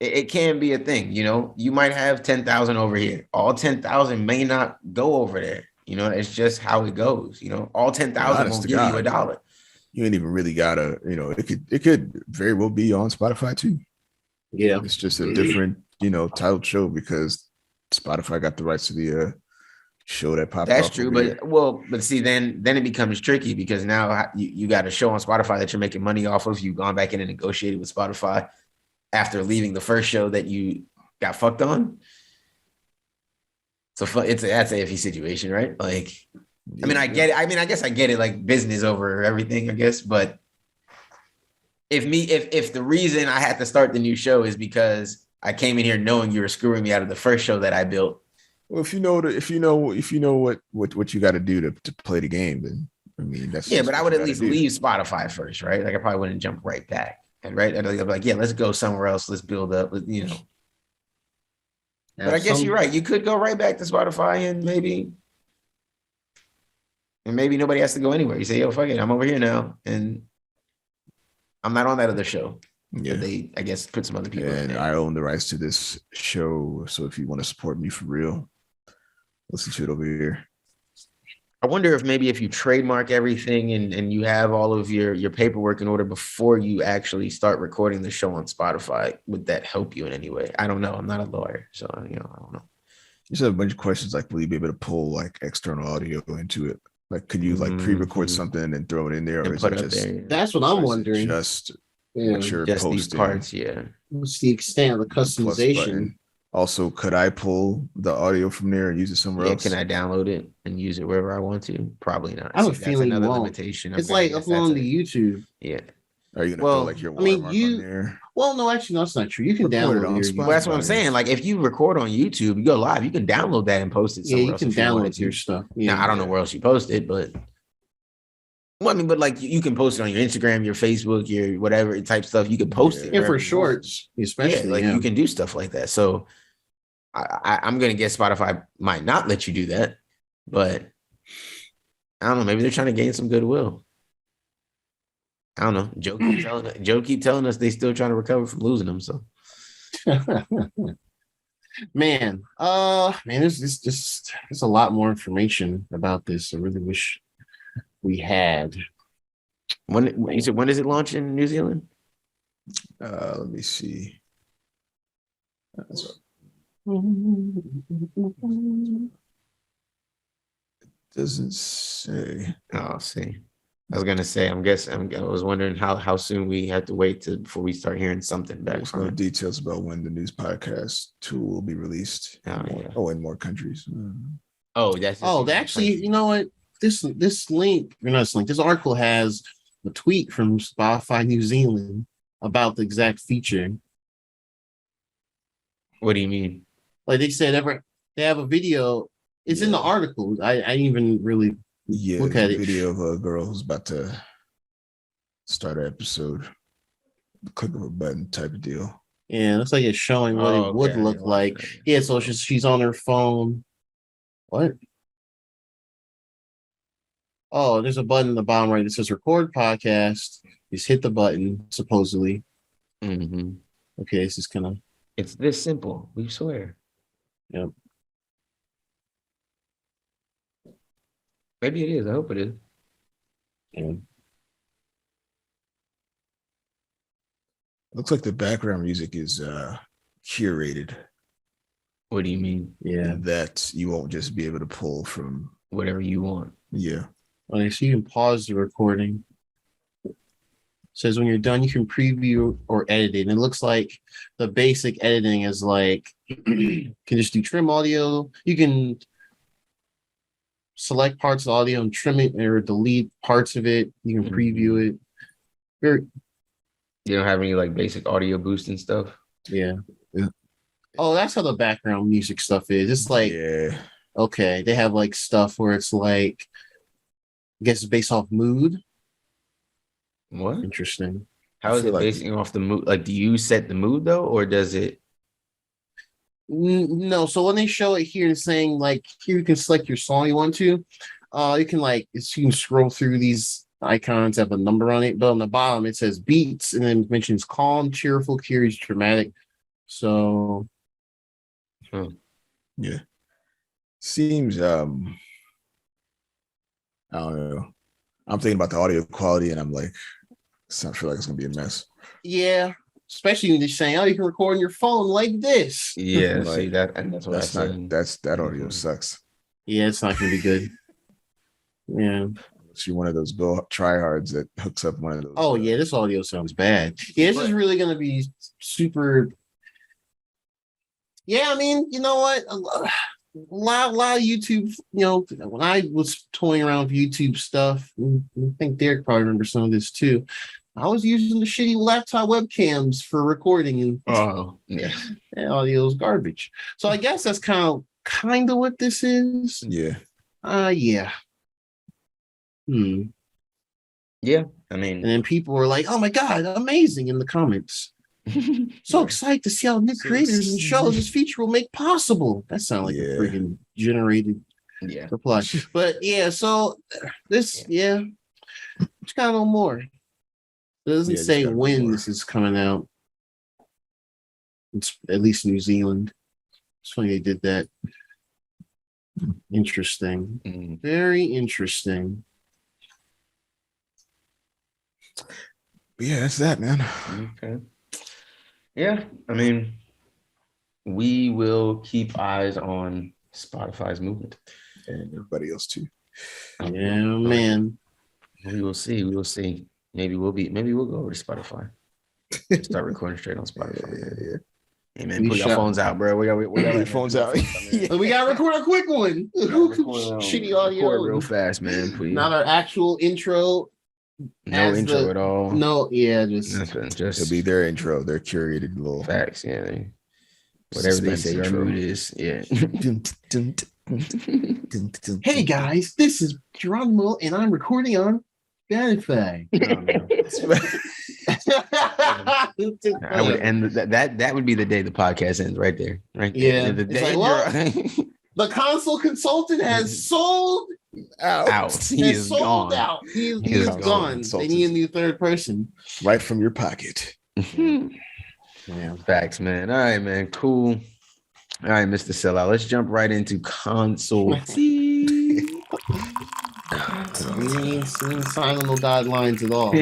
it can be a thing, you know. You might have 10,000 over here. All 10,000 may not go over there. You know, it's just how it goes. You know, all 10,000 won't give you $1. You ain't even really gotta, you know, it could very well be on Spotify too. Yeah. It's just a different, you know, titled show because Spotify got the rights to the show that popped. That's true, but see, then it becomes tricky because now you got a show on Spotify that you're making money off of. You've gone back in and negotiated with Spotify after leaving the first show that you got fucked on. So that's an iffy situation, right? Like, I mean, I get it. I mean, I guess I get it, like business over everything, I guess. But if the reason I had to start the new show is because I came in here knowing you were screwing me out of the first show that I built. Well, if you know what you got to do to play the game, then I mean that's but I would at least leave Spotify first, right? Like I probably wouldn't jump right back, and right, I'd be like, yeah, let's go somewhere else, let's build up, you know. But I guess you're right. You could go right back to Spotify and maybe nobody has to go anywhere. You say, yo, fuck it, I'm over here now, and I'm not on that other show. Yeah, they, I guess, put some other people in there. I own the rights to this show, so if you want to support me for real, listen to it over here. I wonder if maybe if you trademark everything and you have all of your paperwork in order before you actually start recording the show on Spotify, would that help you in any way? I don't know. I'm not a lawyer, so you know, I don't know. You just have a bunch of questions like, will you be able to pull like external audio into it? Like, could you like pre-record something and throw it in there, or is it just there? That's what I'm wondering. Just what you're just posting. These parts, yeah. What's the extent of the customization? Also, could I pull the audio from there and use it somewhere else? Can I download it and use it wherever I want to? Probably not. I have a feeling another limitation. It's like uploading to YouTube. Yeah. Are you gonna throw like your watermark on there? Well, no, actually, no, that's not true. You can download it on Spotify. Well, that's what I'm saying. Like, if you record on YouTube, you go live, you can download that and post it somewhere else. You can download your stuff. Yeah, now, I don't know where else you post it, but well, I mean, but like you can post it on your Instagram, your Facebook, your whatever type stuff. You can post it. And for shorts, especially. You can do stuff like that. So I'm gonna guess Spotify might not let you do that, but I don't know. Maybe they're trying to gain some goodwill. I don't know. Joe keep telling us they still trying to recover from losing them. So, man, there's a lot more information about this. I really wish we had. When does it launch in New Zealand? Let me see. Doesn't say. Oh, see. I was gonna say. I was wondering how soon we had to wait before we start hearing something back. There's no details about when the news podcast tool will be released. In more countries. Actually, you know what? This link, or not this link. This article has a tweet from Spotify New Zealand about the exact feature. What do you mean? Like they said, they have a video. It's in the article. I didn't even really look at it. Video of a girl who's about to start an episode. Click of a button type of deal. Yeah, it looks like it's showing what it would look like. Yeah, so she's on her phone. What? Oh, there's a button in the bottom right that says record podcast. Just hit the button, supposedly. Mm-hmm. Okay, this is kind of... It's this simple, we swear. Yep. Maybe it is. I hope it is. Yeah. Looks like the background music is curated. What do you mean? Yeah. That you won't just be able to pull from whatever you want. Yeah. Okay, so you can pause the recording. It says when you're done, you can preview or edit it. And it looks like the basic editing is like you can just do trim audio. You can select parts of the audio and trim it or delete parts of it. You can preview it. You don't have any like basic audio boost and stuff? Yeah. Oh, that's how the background music stuff is. It's like, okay, they have like stuff where it's like, I guess it's based off mood. What? Interesting. How is it basing off the mood? Like, do you set the mood though, or does it? No. So when they show it here, it's saying like, here you can select your song you want to. You can you can scroll through these icons, have a number on it, but on the bottom it says beats, and then it mentions calm, cheerful, curious, dramatic. So, yeah, seems I don't know. I'm thinking about the audio quality, and I'm like, I feel like it's gonna be a mess. Yeah, especially when they're saying, "Oh, you can record on your phone like this." Yeah, like, see that, and that's what that's not. That audio sucks. Yeah, it's not gonna be good. Yeah. You're one of those tryhards that hooks up one of those. Oh yeah, this audio sounds bad. Yeah, this is really gonna be super. Yeah, I mean, you know what? A lot of YouTube. You know, when I was toying around with YouTube stuff, I think Derek probably remembers some of this too. I was using the shitty laptop webcams for recording, and that audio is garbage. So I guess that's kind of what this is. Yeah. Yeah. Yeah, I mean, and then people were like, "Oh my god, amazing!" in the comments. So excited to see how new creators and shows this feature will make possible. That sounds like a freaking generated reply. But yeah, so this just got a little more. It doesn't say when this is coming out. It's at least New Zealand. It's funny they did that. Interesting. Very interesting. But yeah, that's that, man. Okay. Yeah, I mean, we will keep eyes on Spotify's movement and everybody else too. Yeah, man. We will see. We will see. Maybe we'll go over to Spotify. Start recording straight on Spotify. Yeah. Hey man, put your phones out, bro. We got your phones out. We gotta record a quick one. Shitty audio. Record real fast, man. Please. Not our actual intro. No intro at all. No, yeah, just it'll be their intro, their curated little facts. Yeah, whatever they say our mood is. Yeah. Hey guys, this is Geronimo, and I'm recording on Spotify. I would end that would be the day the podcast ends right there. Right there. Yeah. The day the console consultant has sold out. He is sold gone. out. He is gone. They need a new third person. Right from your pocket. Yeah, facts, man. All right, man. Cool. All right, Mr. Sellout. Let's jump right into console T. We ain't signing no guidelines at all.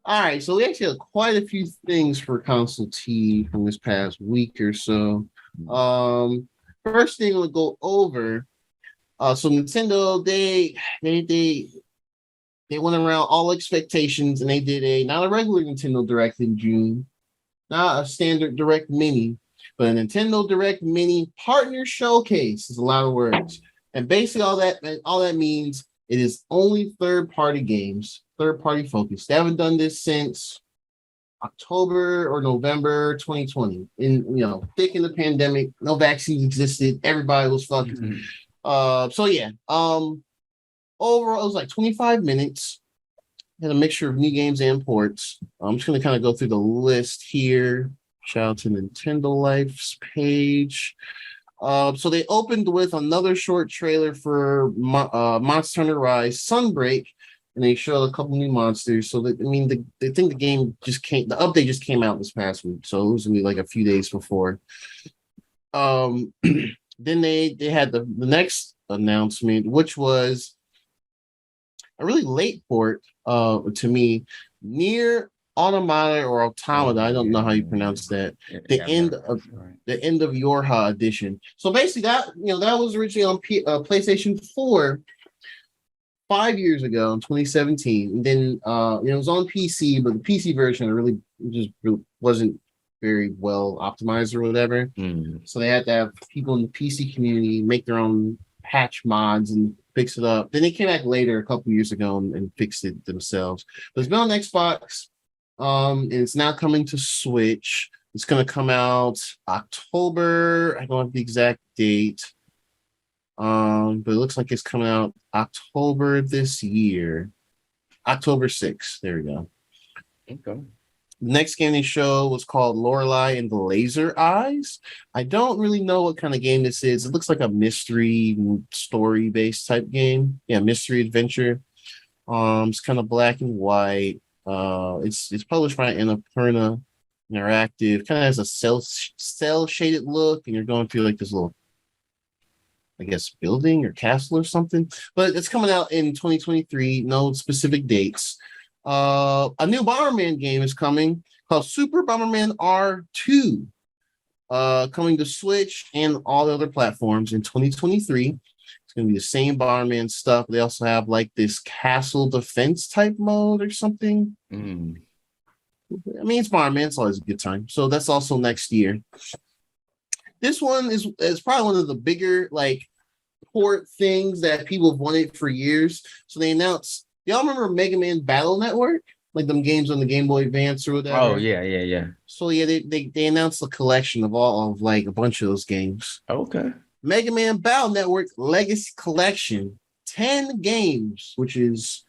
All right, so we actually have quite a few things for console T from this past week or so. First thing we'll go over. So Nintendo, they went around all expectations and they did not a regular Nintendo Direct in June, not a standard Direct Mini, but a Nintendo Direct Mini Partner Showcase. Is a lot of words. And basically all that means it is only third-party games, third-party focused. They haven't done this since October or November 2020. Thick in the pandemic, no vaccines existed, everybody was fucked. Overall, it was like 25 minutes. Had a mixture of new games and ports. I'm just going to kind of go through the list here. Shout out to Nintendo Life's page. So they opened with another short trailer for Monster Hunter Rise Sunbreak, and they showed a couple new monsters. So they think the game the update just came out this past week, so it was gonna be like a few days before. Then they had the next announcement, which was a really late port to me, Near Automata or Automata, I don't know how you pronounce that. The end of Jahra edition. So basically, that was originally on PlayStation 4 5 years ago in 2017. And then it was on PC, but the PC version really wasn't very well optimized or whatever. So they had to have people in the PC community make their own patch mods and fix it up. Then they came back later a couple years ago and fixed it themselves. But it's been on Xbox. And it's now coming to Switch. It's going to come out October. I don't have the exact date. But it looks like it's coming out October this year. October 6th. There we go. Okay. The next game they showed was called Lorelei and the Laser Eyes. I don't really know what kind of game this is. It looks like a mystery story-based type game. Yeah, mystery adventure. It's kind of black and white. It's published by Annapurna Interactive. Kind of has a cell shaded look, and you're going through like this little, I guess, building or castle or something. But it's coming out in 2023. No specific dates. A new Bomberman game is coming called Super Bomberman R2. Coming to Switch and all the other platforms in 2023. It's going to be the same Bomberman stuff. They also have like this castle defense type mode or something. I mean, it's Bomberman. It's always a good time. So that's also next year. This one is probably one of the bigger like port things that people have wanted for years. So they announced. Y'all remember Mega Man Battle Network? Like them games on the Game Boy Advance or whatever. Oh yeah. So yeah, they announced a collection of all of like a bunch of those games. Okay. Mega Man Battle Network Legacy Collection, 10 games, which is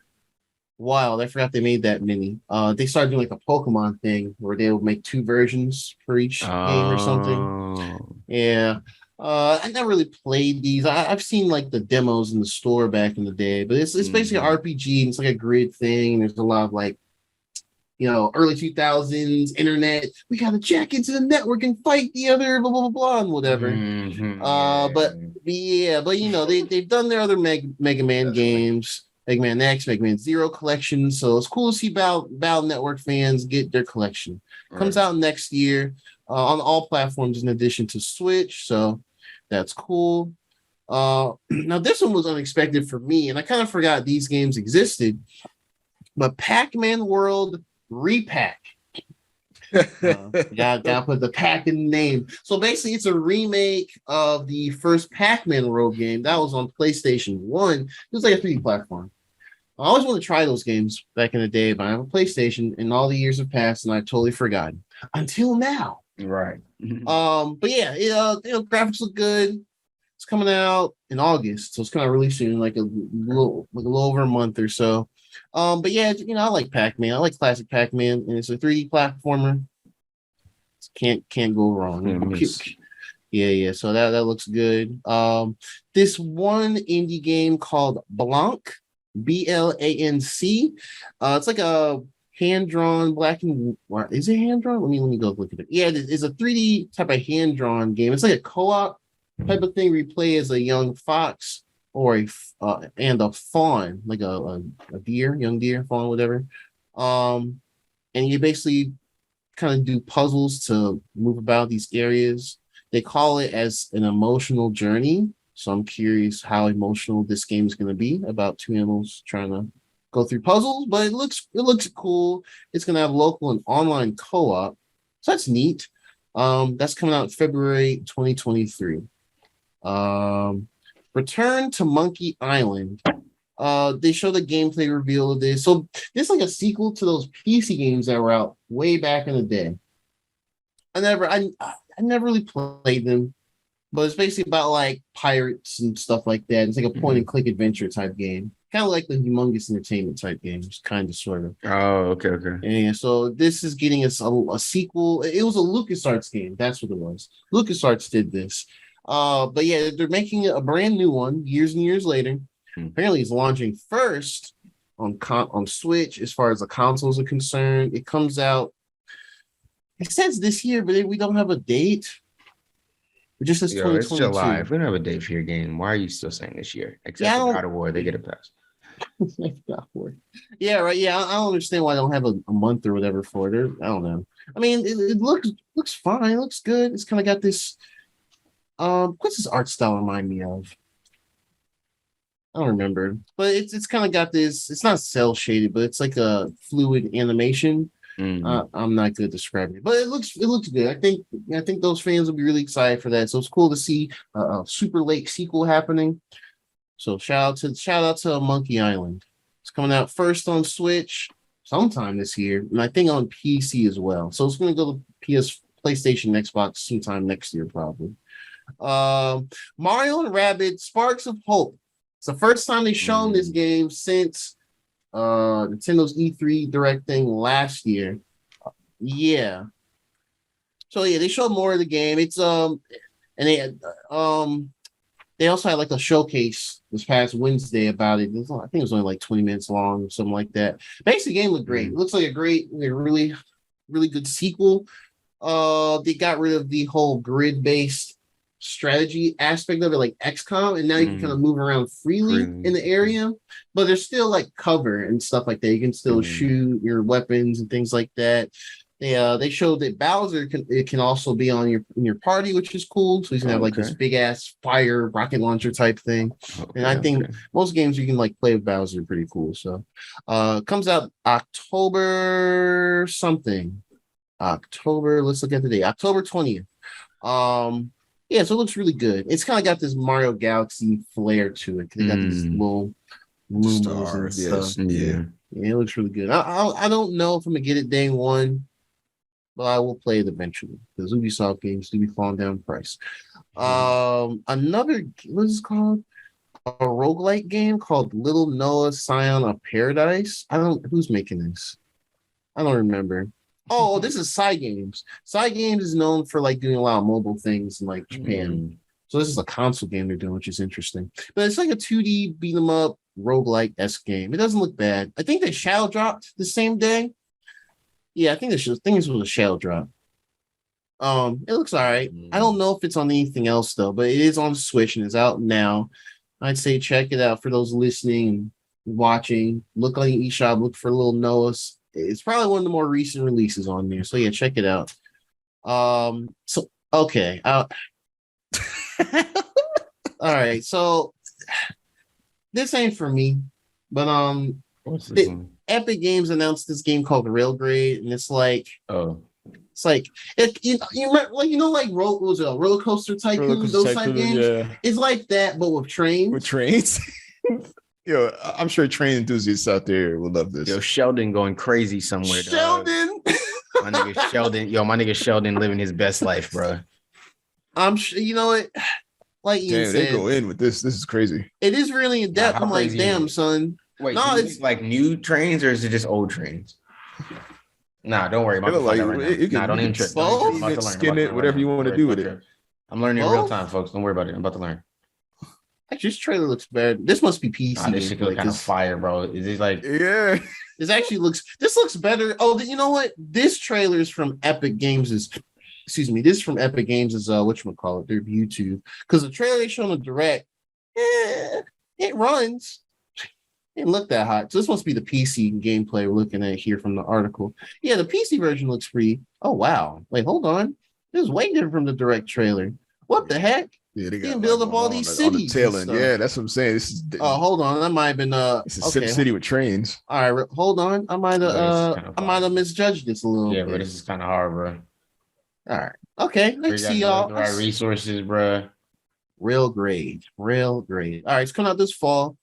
wild. I forgot they made that many. They started doing like a Pokemon thing where they would make 2 versions for each game or something. Yeah. I never really played these. I've seen like the demos in the store back in the day, but it's basically an RPG and it's like a grid thing. And there's a lot of like, early 2000s internet. We got to jack into the network and fight the other blah, blah, blah, blah, and whatever. They've done their other Mega Man games, Mega Man X, Mega Man Zero collection. So it's cool to see Battle Network fans get their collection. Comes out next year on all platforms in addition to Switch. So that's cool. Now, this one was unexpected for me, and I kind of forgot these games existed. But Pac-Man World Repack. Gotta put the pack in the name. So basically, it's a remake of the first Pac-Man World game that was on PlayStation 1. It was like a 3D platform. I always want to try those games back in the day, but I have a PlayStation, and all the years have passed, and I've totally forgotten until now. Right. But yeah, graphics look good. It's coming out in August, so it's kind of releasing in like a little over a month or so. But yeah, I like Pac-Man. I like classic Pac-Man, and it's a 3D platformer. Can't go wrong. Yeah. So that looks good. This one indie game called Blanc, BLANC. It's like a hand-drawn black and white. Is it hand-drawn? Let me go look at it. Yeah, it's a 3D type of hand-drawn game. It's like a co-op type of thing where you play as a young fox or and a fawn, like a deer, young deer, fawn, whatever. And you basically kind of do puzzles to move about these areas. They call it as an emotional journey. So I'm curious how emotional this game is going to be about two animals trying to go through puzzles, but it looks cool. It's going to have local and online co-op. So that's neat. That's coming out February 2023. Return to Monkey Island. They show the gameplay reveal of this. So this is like a sequel to those PC games that were out way back in the day. I never really played them, but it's basically about like pirates and stuff like that. It's like a point and click adventure type game, kind of like the Humongous Entertainment type games, kind of sort of. Oh, okay. And so this is getting us a sequel. It was a LucasArts game. That's what it was. LucasArts did this. But yeah, they're making a brand new one years and years later. Apparently, it's launching first on Switch as far as the consoles are concerned. It comes out. It says this year, but we don't have a date. It just says 2022. It's July. If we don't have a date for your game, why are you still saying this year? Except for God of War, they get a pass. Yeah, right. Yeah, I don't understand why I don't have a month or whatever for it. I don't know. I mean, it looks fine. It looks good. It's kind of got this. What's this art style remind me of? I don't remember, but it's kind of got this. It's not cell shaded, but it's like a fluid animation. I'm not good at describing it, but it looks good. I think those fans will be really excited for that. So it's cool to see a super late sequel happening. So shout out to Monkey Island. It's coming out first on Switch sometime this year, and I think on PC as well. So it's going to go to PlayStation, Xbox sometime next year probably. Mario and Rabbids Sparks of Hope. It's the first time they've shown this game since Nintendo's E3 Direct thing last year. Yeah. So yeah, they showed more of the game. It's and they also had like a showcase this past Wednesday about it. I think it was only like 20 minutes long or something like that. Basically, the game looked great. It looks like a really, really good sequel. They got rid of the whole grid-based strategy aspect of it, like XCOM, and now you can kind of move around freely in the area, but there's still like cover and stuff like that. You can still shoot your weapons and things like that. They showed that Bowser can also be on your party, which is cool. So he's gonna have like this big ass fire rocket launcher type thing. And I think most games you can like play with Bowser pretty cool. So comes out October something. Let's look at the date. October 20th. Yeah, so it looks really good. It's kind of got this Mario Galaxy flair to it. They got these little stars and stuff. Yeah, it looks really good. I don't know if I'm gonna get it day one, but I will play it eventually because Ubisoft games do be falling down in price. Another, what is it called? A roguelike game called Little Noah Scion of Paradise. Who's making this? I don't remember. Oh, this is Cygames. Cygames is known for like doing a lot of mobile things in like Japan. So this is a console game they're doing, which is interesting. But it's like a 2D beat 'em up roguelike-esque game. It doesn't look bad. I think they shadow dropped the same day. Yeah, I think this was a shadow drop. It looks all right. I don't know if it's on anything else though, but it is on Switch and it's out now. I'd say check it out for those listening and watching. Look on the eShop, look for Little Noah's. It's probably one of the more recent releases on there. So yeah, check it out. So okay. All right. So this ain't for me, but Epic Games announced this game called Railgrade, and it's like roller coaster tycoon, those type games. Yeah. It's like that, but with trains. With trains. Yo, I'm sure train enthusiasts out there will love this. Yo, Sheldon going crazy somewhere. Sheldon, my nigga Sheldon living his best life, bro. I'm sure. You know what? Like Ian said, they go in with this. This is crazy. It is really in depth. I'm like, damn, son. Wait, no, it's like new trains or is it just old trains? Nah, don't worry about don't even trip. Skin it, whatever you want to do with it. I'm learning in real time, folks. Don't worry about it. I'm about to learn. Actually, this trailer looks better. This must be PC. Nah, this shit looks kind of fire, bro. Is it like? Yeah. This actually looks. This looks better. Oh, you know what? This trailer is from Epic Games. Excuse me. This is from Epic Games. Is whatchamacallit, their YouTube, because the trailer they showing the direct. It runs. It didn't look that hot. So this must be the PC gameplay we're looking at here from the article. Yeah, the PC version looks free. Oh wow. Wait, hold on. This is way different from the direct trailer. What the heck? Yeah, they got build up all these cities. On the tail end. Yeah, that's what I'm saying. This is. Oh, hold on. That might have been It's a Sim City with trains. All right, hold on. I might have misjudged this a little bit. Yeah, but this is kind of hard, bro. All right. Okay. Let's see y'all. The right resources, bro. Real grade. All right, it's coming out this fall.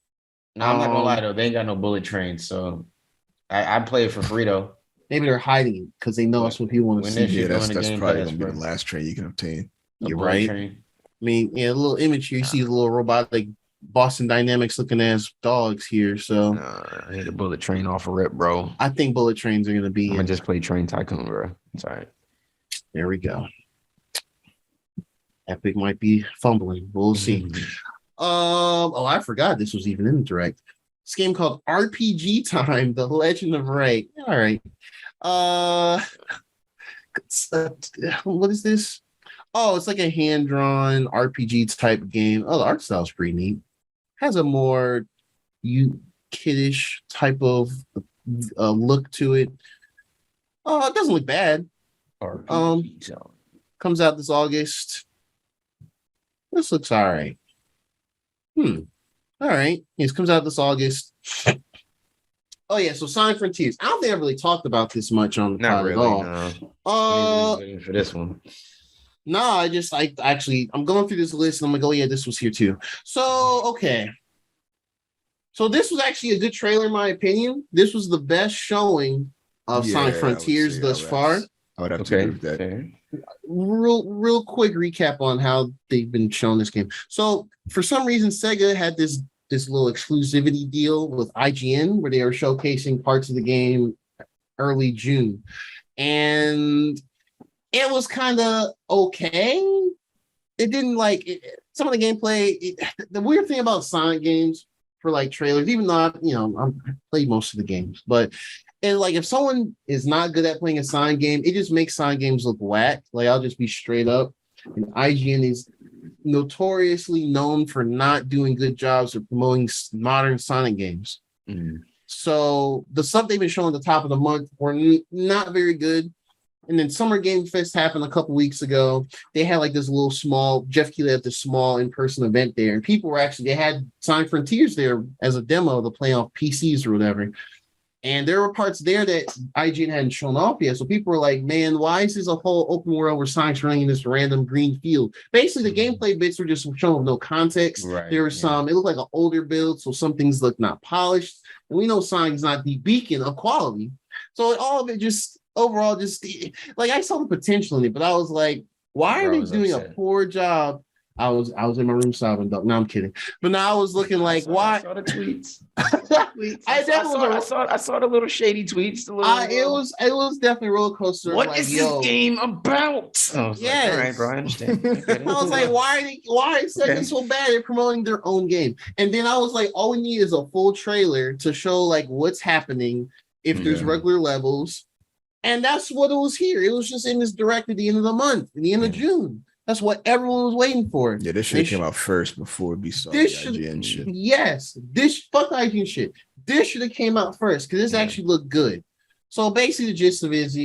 No, I'm not gonna lie though. They ain't got no bullet trains, so I play it for free though. Maybe they're hiding it because they know that's what people want to see. Yeah, that's probably gonna be the last train you can obtain. You're right. Train. I mean, yeah, a little image here. You see the little robotic Boston Dynamics looking ass dogs here. So I hit a bullet train off a rip, bro. I think bullet trains are gonna be. I'm gonna just play Train Tycoon, bro. It's all right. There we go. Epic might be fumbling. We'll see. I forgot this was even in the direct. This game called RPG Time: The Legend of Ray. All right. What is this? Oh, it's like a hand-drawn RPG type game. Oh, the art style is pretty neat. Has a more kiddish type of look to it. Oh, it doesn't look bad. Comes out this August. This looks all right. All right. It comes out this August. Oh yeah, so Sonic Frontiers. I don't think I really talked about this much on the pod at all. No. For this one. No, I'm going through this list and I'm like, oh yeah, this was here too. So okay. So this was actually a good trailer in my opinion. This was the best showing of Sonic Frontiers thus far. I would have to agree with that. Okay. Real quick recap on how they've been showing this game. So for some reason, Sega had this little exclusivity deal with IGN where they were showcasing parts of the game early June. And it was kind of okay. It didn't some of the gameplay. The weird thing about Sonic games for like trailers, even though I played most of the games, but if someone is not good at playing a Sonic game, it just makes Sonic games look whack. Like I'll just be straight up. And IGN is notoriously known for not doing good jobs of promoting modern Sonic games. So the stuff they've been showing at the top of the month were not very good. And then Summer Game Fest happened a couple weeks ago. They had like this little small, Jeff Keighley had this small in-person event there. And people were they had Sonic Frontiers there as a demo to play off PCs or whatever. And there were parts there that IGN hadn't shown off yet. So people were like, man, why is this a whole open world where Sonic's running in this random green field? Basically, the gameplay bits were just shown with no context. Right, there were some, it looked like an older build, so some things looked not polished. And we know Sonic's not the beacon of quality. So all of it just, overall, just, like, I saw the potential in it, but I was like, why are they doing a poor job? I was in my room sobbing. No, I'm kidding. But now I was looking like, why? I saw the tweets. I saw the little shady tweets. It was definitely a roller coaster. What is this game about? All right, bro, I understand. I was like, why are they so bad at promoting their own game? And then I was like, all we need is a full trailer to show like what's happening if there's regular levels. And that's what it was here. It was just in this direct at the end of the month, at the end of June. That's what everyone was waiting for. Yeah, this shit came out first before we saw the IGN shit. Yes, fuck the IGN shit. This should have came out first because this actually looked good. So basically, the gist of it is,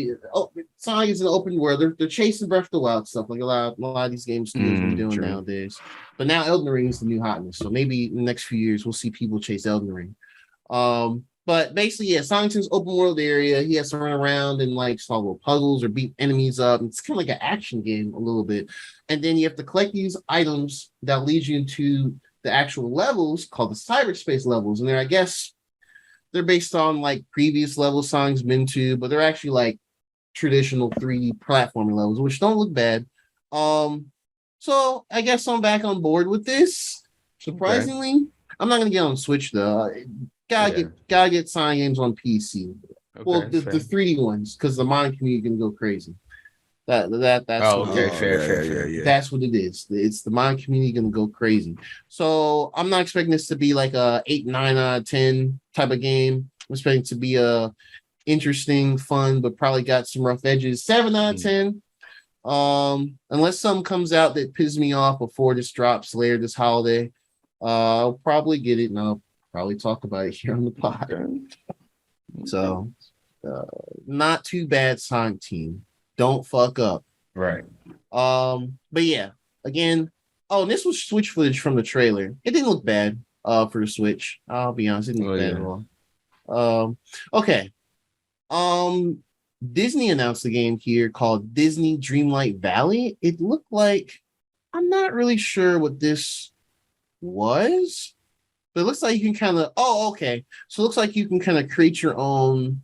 Sonic is an open world. They're chasing Breath of the Wild stuff like a lot of these games are doing nowadays. But now Elden Ring is the new hotness. So maybe in the next few years we'll see people chase Elden Ring. But basically, Sonic's in this open world area. He has to run around and like solve little puzzles or beat enemies up. It's kind of like an action game a little bit. And then you have to collect these items that lead you into the actual levels called the cyberspace levels. And I guess they're based on like previous levels Sonic's been to, but they're actually like traditional 3D platforming levels, which don't look bad. So I guess I'm back on board with this. Surprisingly, I'm not gonna get on Switch though. Gotta get Sonic games on PC. Okay, well, the 3D ones, because the mod community can go crazy. That's fair. That's what it is. It's the Mayan community gonna go crazy. So I'm not expecting this to be like a 8, 9 out of 10 type of game. I'm expecting it to be a interesting, fun, but probably got some rough edges. 7 out of 10. Unless something comes out that pisses me off before this drops later this holiday, I'll probably get it and I'll probably talk about it here on the pod. So, not too bad, Sonic Team. Don't fuck up. Right. But yeah, again, and this was Switch footage from the trailer. It didn't look bad for the Switch. I'll be honest, it didn't look bad at all. Okay. Disney announced a game here called Disney Dreamlight Valley. It looked like, I'm not really sure what this was, but it looks like you can kind of, okay. So it looks like you can kind of create your own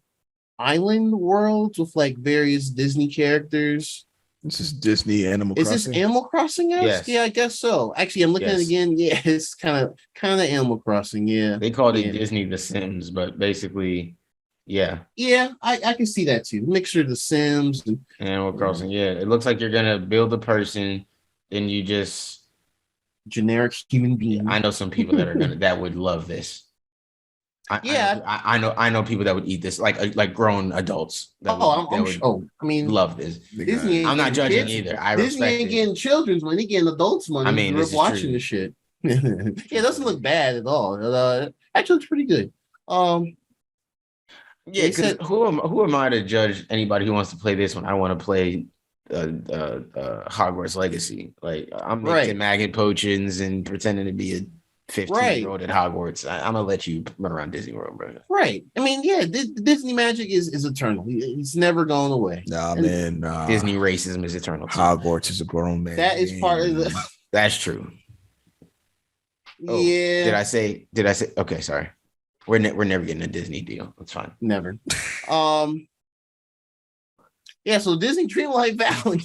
island worlds with like various Disney characters. This is Disney Animal Crossing. Is this Animal Crossing? Yes. Yeah, I guess so. Actually, I'm looking at it again. Yeah, it's kind of Animal Crossing. Yeah. They called it Disney The Sims, but basically, yeah. Yeah, I can see that too. Mixture of The Sims and Animal Crossing. Yeah, it looks like you're gonna build a person, then you just generic human being. I know some people that would love this. I know people that would eat this, like grown adults. I mean, love this. Disney. I'm not judging either. Disney ain't getting children's money; they getting adults' money. I mean, we're watching the shit. It doesn't look bad at all. Actually, looks pretty good. Yeah, because who am I to judge anybody who wants to play this one? I want to play Hogwarts Legacy. Like I'm making maggot potions and pretending to be a 15-year-old at Hogwarts. I'm gonna let you run around Disney World, bro. Right. I mean, yeah, Disney magic is eternal. It's never going away. Nah. Disney racism is eternal. Hogwarts is a grown man. That is part of the. That's true. Yeah. Did I say? Okay, sorry. We're never getting a Disney deal. That's fine. Never. Yeah. So Disney Dreamlight Valley.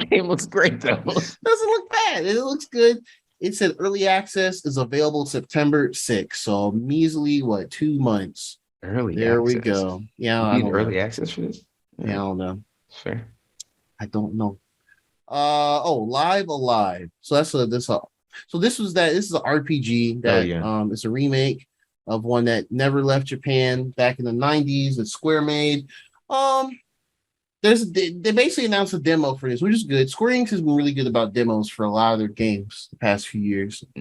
Game looks great though. Doesn't look bad. It looks good. It said early access is available September 6th. So measly 2 months. Early. There access. We go. Yeah. I need early access for this. Yeah, I don't know. Fair. I don't know. Live Alive. So that's this. So this is an RPG that it's a remake of one that never left Japan back in the 90s that Square made. They basically announced a demo for this, which is good. Square Enix has been really good about demos for a lot of their games the past few years. I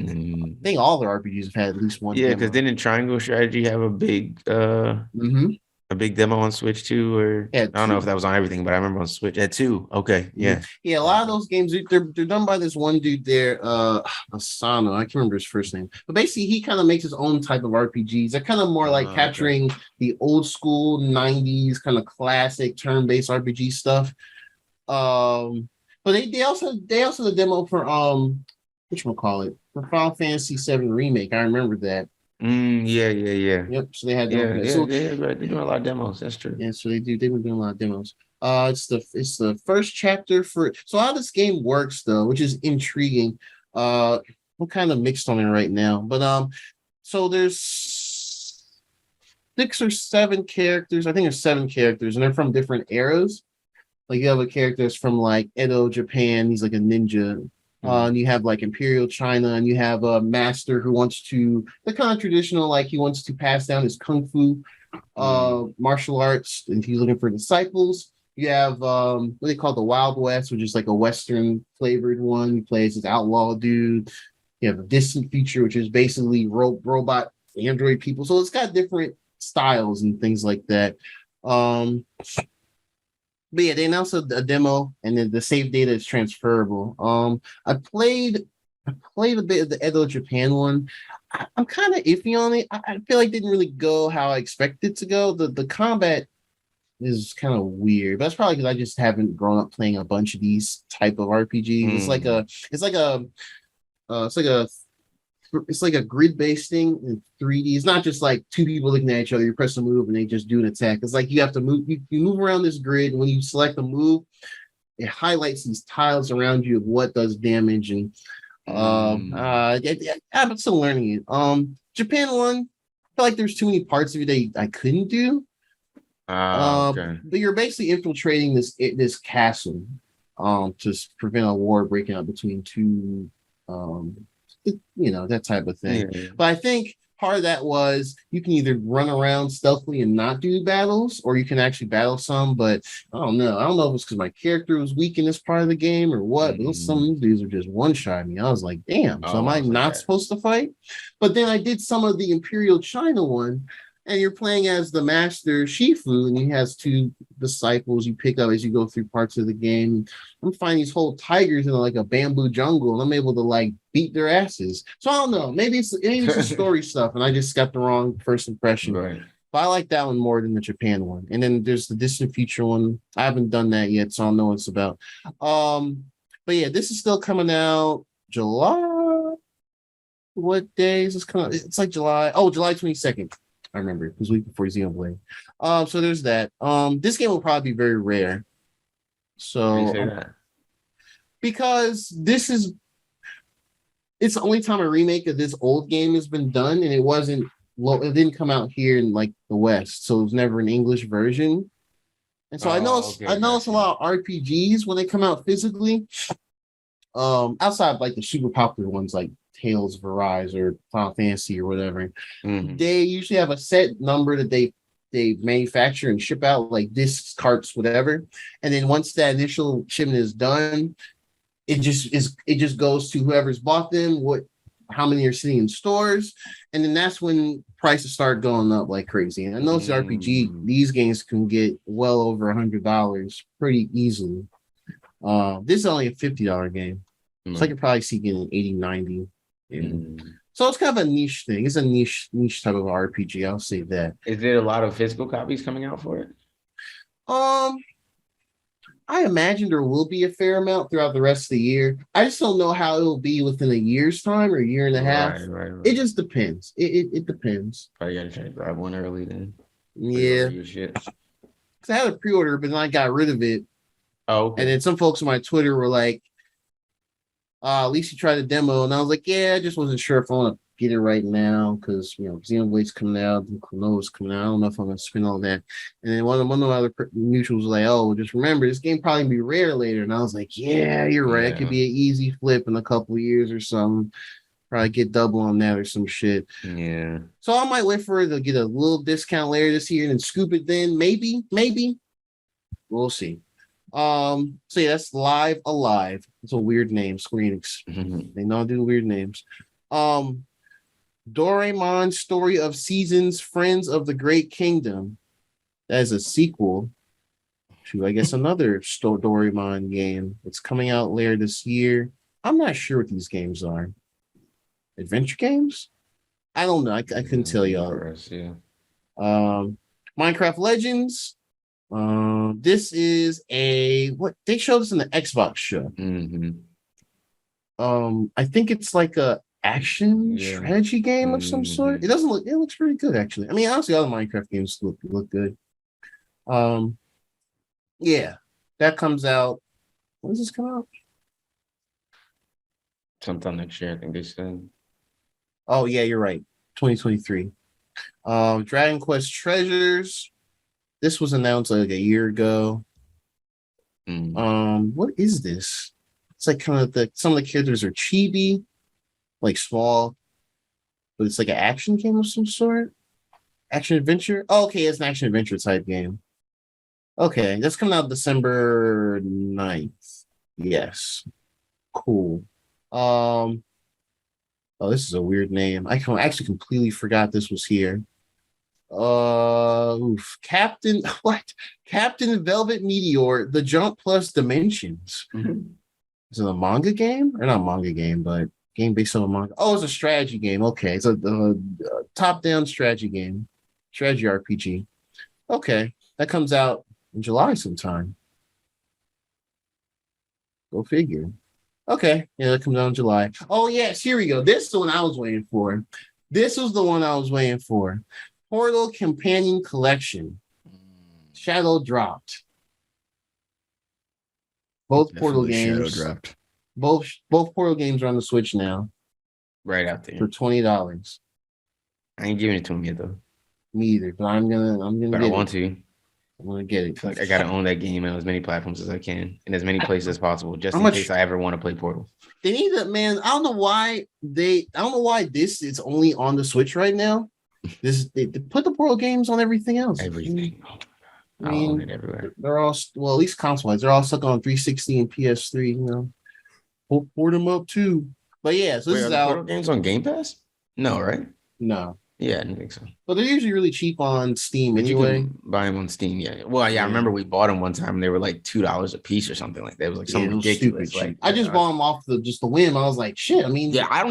think all their RPGs have had at least one. Yeah, because didn't Triangle Strategy have a big a big demo on Switch too? Or I don't know if that was on everything, but I remember on Switch at 2. Okay, yeah. Yeah, a lot of those games they're done by this one dude there, Asano. I can't remember his first name, but basically he kind of makes his own type of RPGs. They're kind of more like capturing the old school 90s kind of classic turn-based RPG stuff. But they also the demo for whatchamacallit, for Final Fantasy VII Remake. I remember that. Yeah. Yep. So they had they're doing a lot of demos. That's true. Yeah, so they've been doing a lot of demos. It's the first chapter for. So how this game works though, which is intriguing. I'm kind of mixed on it right now, but so there's 6 or 7 characters. I think there's 7 characters, and they're from different eras. Like you have a character that's from like Edo, Japan. He's like a ninja. And you have like Imperial China, and you have a master who wants to the kind of traditional, like he wants to pass down his kung fu martial arts, and he's looking for disciples. You have what they call the Wild West, which is like a Western flavored one. He plays this outlaw dude. You have a Distant Future, which is basically robot android people. So it's got different styles and things like that. But yeah, they announced a demo, and then the save data is transferable. I played a bit of the Edo Japan one. I'm kind of iffy on it. I feel like it didn't really go how I expected it to go. The combat is kind of weird, but that's probably because I just haven't grown up playing a bunch of these type of RPGs. It's like a grid-based thing in 3D. It's not just like 2 people looking at each other. You press a move and they just do an attack. It's like you have to move. You move around this grid, and when you select a move, it highlights these tiles around you of what does damage. And I'm still learning it. Japan one, I feel like there's too many parts of it that I couldn't do. Okay. But you're basically infiltrating this castle to prevent a war breaking out between two that type of thing. Yeah. But I think part of that was you can either run around stealthily and not do battles, or you can actually battle some. But I don't know. I don't know if it's because my character was weak in this part of the game or what. But some of these dudes are just one-shot me. I was like, damn. So am I not supposed to fight? But then I did some of the Imperial China one, and you're playing as the master Shifu, and he has two disciples you pick up as you go through parts of the game. I'm finding these whole tigers in like a bamboo jungle, and I'm able to like beat their asses. So I don't know. Maybe it's some story stuff, and I just got the wrong first impression. Right. But I like that one more than the Japan one. And then there's the Distant Future one. I haven't done that yet, so I don't know what it's about. But yeah, this is still coming out July. What day is this coming out? It's like July. Oh, July 22nd. I remember it was a week before Xenoblade. So there's that. This game will probably be very rare. So because it's the only time a remake of this old game has been done, and it didn't come out here in like the West, so it was never an English version. And so I know it's a lot of RPGs when they come out physically. Outside of like the super popular ones like Tales of Arise or Final Fantasy or whatever, they usually have a set number that they manufacture and ship out, like discs, carts, whatever. And then once that initial shipment is done, it just goes to whoever's bought them, how many are sitting in stores, and then that's when prices start going up like crazy. And I know it's RPG; these games can get well over $100 pretty easily. This is only a $50 game, so I could probably see getting 80, 90. So it's kind of a niche thing. It's a niche type of RPG. I'll say that. Is there a lot of physical copies coming out for it? I imagine there will be a fair amount throughout the rest of the year. I just don't know how it will be within a year's time or a year and a half. Right. It just depends. It depends. Probably gotta try to grab one early then. Yeah. Because I had a pre-order, but then I got rid of it. Oh, okay. And then some folks on my Twitter were like, at least you tried the demo. And I was like, yeah, I just wasn't sure if I want to get it right now because, Xenoblade's coming out, Klonoa's coming out. I don't know if I'm going to spend all that. And then one of the other mutuals was like, oh, just remember, this game probably be rare later. And I was like, yeah, you're right. It could be an easy flip in a couple of years or something. Probably get double on that or some shit. Yeah. So I might wait for it to get a little discount later this year and then scoop it then. Maybe. We'll see. So yeah, that's Live Alive. It's a weird name, Square Enix. They know how to do weird names. Doraemon Story of Seasons, Friends of the Great Kingdom. That is a sequel to, I guess, another Doraemon game. It's coming out later this year. I'm not sure what these games are. Adventure games? I don't know. I couldn't tell y'all. Minecraft Legends. This is what they showed us in the Xbox show. I think it's like a action strategy game of some sort. It looks pretty good actually. I mean, honestly, all the Minecraft games look good. Yeah, that comes out. When does this come out? Sometime next year, I think they said. Oh yeah, you're right. 2023. Dragon Quest Treasures. This was announced like a year ago. What is this? It's like kind of some of the characters are chibi, like small, but it's like an action game of some sort. Action adventure. Oh, okay, it's an action adventure type game. Okay, that's coming out December 9th. Yes. Cool. Oh, this is a weird name. I actually completely forgot this was here. Captain Velvet Meteor, The Jump Plus Dimensions. Is it a manga game? Or not a manga game, but game based on a manga. Oh, it's a strategy game. Okay, it's a top-down strategy game. Strategy RPG. Okay, that comes out in July sometime. Go figure. Okay, yeah, that comes out in July. Oh, yes, here we go. This is the one I was waiting for. Portal Companion Collection. Shadow dropped. Both Portal games. Shadow dropped. Both Portal games are on the Switch now. Right out there. For $20. I ain't giving it to him yet though. Me either, but I'm gonna. But I want to. I'm gonna get it. I gotta own that game on as many platforms as I can in as many places as possible, just in case I ever want to play Portal. They need that, man. I don't know why this is only on the Switch right now. They put the Portal games on everything else. Everything. I mean, own it everywhere. They're all at least console-wise. They're all stuck on 360 and PS3. You know, port them up too. But yeah, so this is out. Portal games on Game Pass? No, right? No. Yeah, I didn't think so. But they're usually really cheap on Steam anyway. You can buy them on Steam, yeah. Well, yeah, I remember we bought them one time and they were like $2 a piece or something like that. It was like something ridiculous. Like, I just bought them off the whim. I was like, shit. I mean, yeah, I